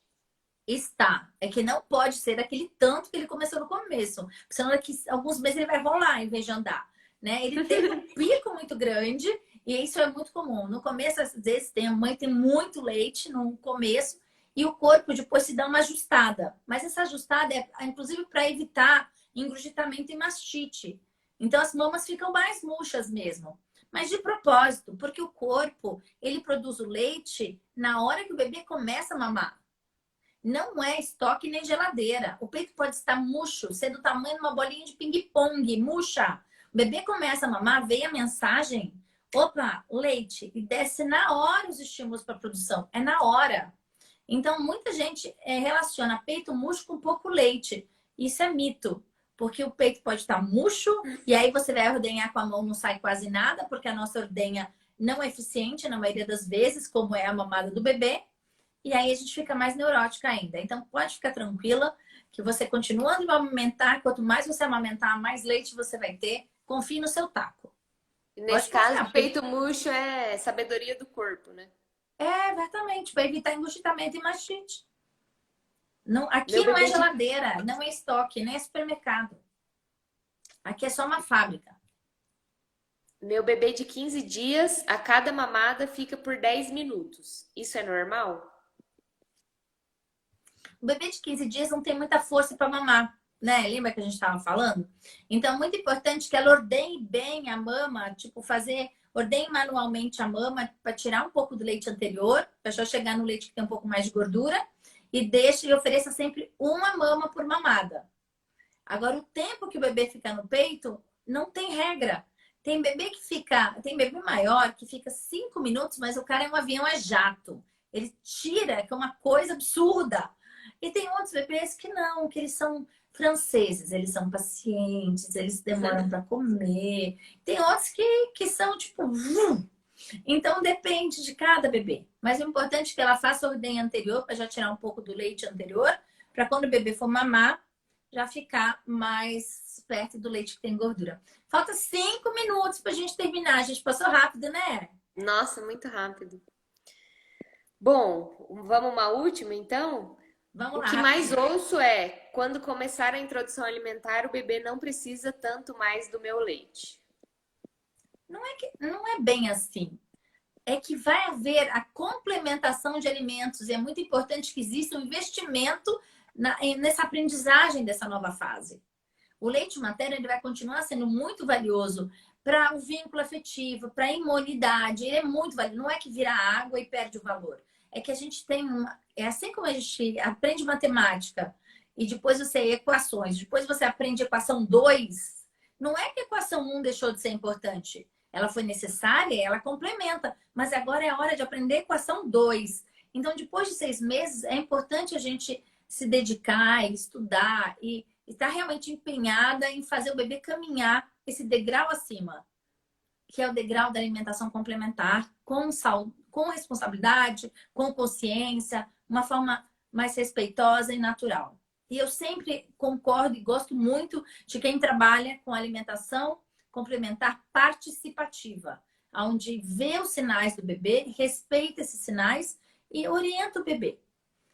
Está. É que não pode ser daquele tanto que ele começou no começo. Senão daqui alguns meses ele vai rolar em vez de andar. Né? Ele teve um pico muito grande e isso é muito comum. No começo, às vezes, a mãe tem muito leite no começo e o corpo depois se dá uma ajustada. Mas essa ajustada é, inclusive, para evitar engurgitamento e mastite. Então, as mamas ficam mais murchas mesmo. Mas de propósito, porque o corpo, ele produz o leite na hora que o bebê começa a mamar. Não é estoque nem geladeira. O peito pode estar murcho, ser do tamanho de uma bolinha de ping-pong, murcha. O bebê começa a mamar, vem a mensagem, opa, leite, e desce na hora os estímulos para produção. É na hora. Então, muita gente relaciona peito murcho com pouco leite. Isso é mito, porque o peito pode estar murcho, e aí você vai ordenhar com a mão, não sai quase nada, porque a nossa ordenha não é eficiente na maioria das vezes, como é a mamada do bebê. E aí a gente fica mais neurótica ainda. Então pode ficar tranquila que você continuando a amamentar, quanto mais você amamentar, mais leite você vai ter. Confie no seu taco. E Pode nesse caso, confiar, o porque peito murcho é sabedoria do corpo, né? exatamente, para evitar engurgitamento e mastite. Não, Meu aqui não é bebê de geladeira, não é estoque, nem é supermercado. Aqui é só uma fábrica. Meu bebê de 15 dias, a cada mamada fica por 10 minutos. Isso é normal? O bebê de 15 dias não tem muita força para mamar, né? Lembra que a gente estava falando? Então, é muito importante que ela ordenhe bem a mama, tipo, ordenhe manualmente a mama para tirar um pouco do leite anterior, para já chegar no leite que tem um pouco mais de gordura, e deixe e ofereça sempre uma mama por mamada. Agora, o tempo que o bebê fica no peito, não tem regra. Tem bebê maior que fica 5 minutos, mas o cara é um avião a jato. Ele tira, que é uma coisa absurda. E tem outros bebês que não, que eles são franceses, eles são pacientes, eles demoram para comer. Tem outros que são tipo. Então depende de cada bebê. Mas o importante é que ela faça a ordenha anterior para já tirar um pouco do leite anterior, para quando o bebê for mamar, já ficar mais perto do leite que tem gordura. Falta 5 minutos para a gente terminar. A gente passou rápido, né? Nossa, muito rápido. Bom, vamos uma última então? Vamos O lá, que mais rapidinho. ouço é, quando começar a introdução alimentar, o bebê não precisa tanto mais do meu leite. Não é bem assim. É que vai haver a complementação de alimentos e é muito importante que exista um investimento nessa aprendizagem dessa nova fase. O leite materno ele vai continuar sendo muito valioso para o vínculo afetivo, para a imunidade. Ele é muito valioso. Não é que vira água e perde o valor. É que a gente tem uma. É assim como a gente aprende matemática e depois você equações, depois você aprende equação 2. Não é que a equação 1 deixou de ser importante. Ela foi necessária, ela complementa. Mas agora é a hora de aprender a equação 2. Então, depois de 6 meses, é importante a gente se dedicar, estudar e estar realmente empenhada em fazer o bebê caminhar esse degrau acima, que é o degrau da alimentação complementar, com responsabilidade, com consciência, uma forma mais respeitosa e natural. E eu sempre concordo e gosto muito de quem trabalha com alimentação complementar participativa, onde vê os sinais do bebê, respeita esses sinais e orienta o bebê.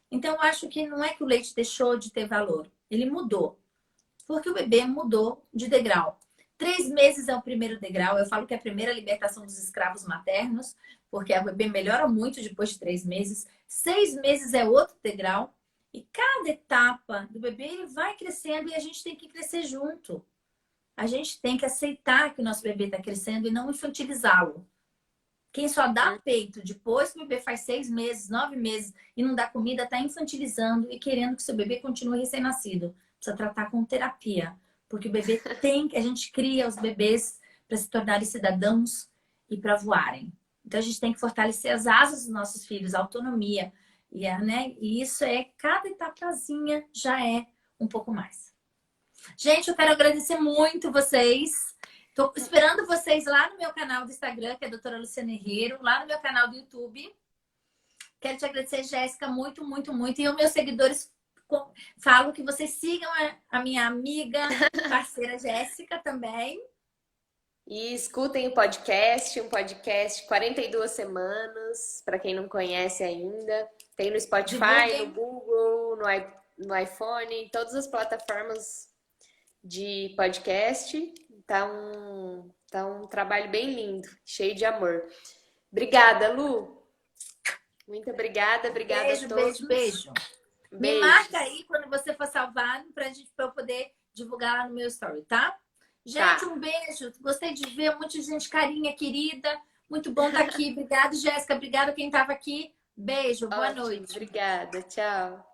Então, eu acho que não é que o leite deixou de ter valor, ele mudou. Porque o bebê mudou de degrau. 3 meses é o primeiro degrau. Eu falo que é a primeira libertação dos escravos maternos, porque o bebê melhora muito depois de 3 meses. 6 meses é outro degrau. E cada etapa do bebê ele vai crescendo e a gente tem que crescer junto. A gente tem que aceitar que o nosso bebê está crescendo e não infantilizá-lo. Quem só dá peito depois que o bebê faz 6 meses, 9 meses e não dá comida, está infantilizando e querendo que seu bebê continue recém-nascido. Precisa tratar com terapia. Porque o bebê tem. A gente cria os bebês para se tornarem cidadãos e para voarem. Então a gente tem que fortalecer as asas dos nossos filhos, a autonomia. E isso é, cada etapazinha já é um pouco mais. Gente, eu quero agradecer muito vocês. Tô esperando vocês lá no meu canal do Instagram, que é a doutora Luciana Herrero, lá no meu canal do YouTube. Quero te agradecer, Jéssica, muito, muito, muito. E os meus seguidores falo que vocês sigam a minha amiga, parceira Jéssica também. E escutem o podcast, um podcast 42 semanas, para quem não conhece ainda. Tem no Spotify, Divulguem. no Google, no iPhone, em todas as plataformas de podcast. Tá um trabalho bem lindo, cheio de amor. Obrigada, Lu. Muito obrigada, obrigada Beijo, a todos. beijo, beijo. Me Beijos. marca aí quando você for salvar pra eu poder divulgar lá no meu story, tá? Gente, Tá. um beijo. Gostei de ver muita gente carinha, querida. Muito bom estar aqui. Obrigada, Jéssica. Obrigada quem estava aqui. Beijo, boa Ótimo, noite. obrigada. Tchau.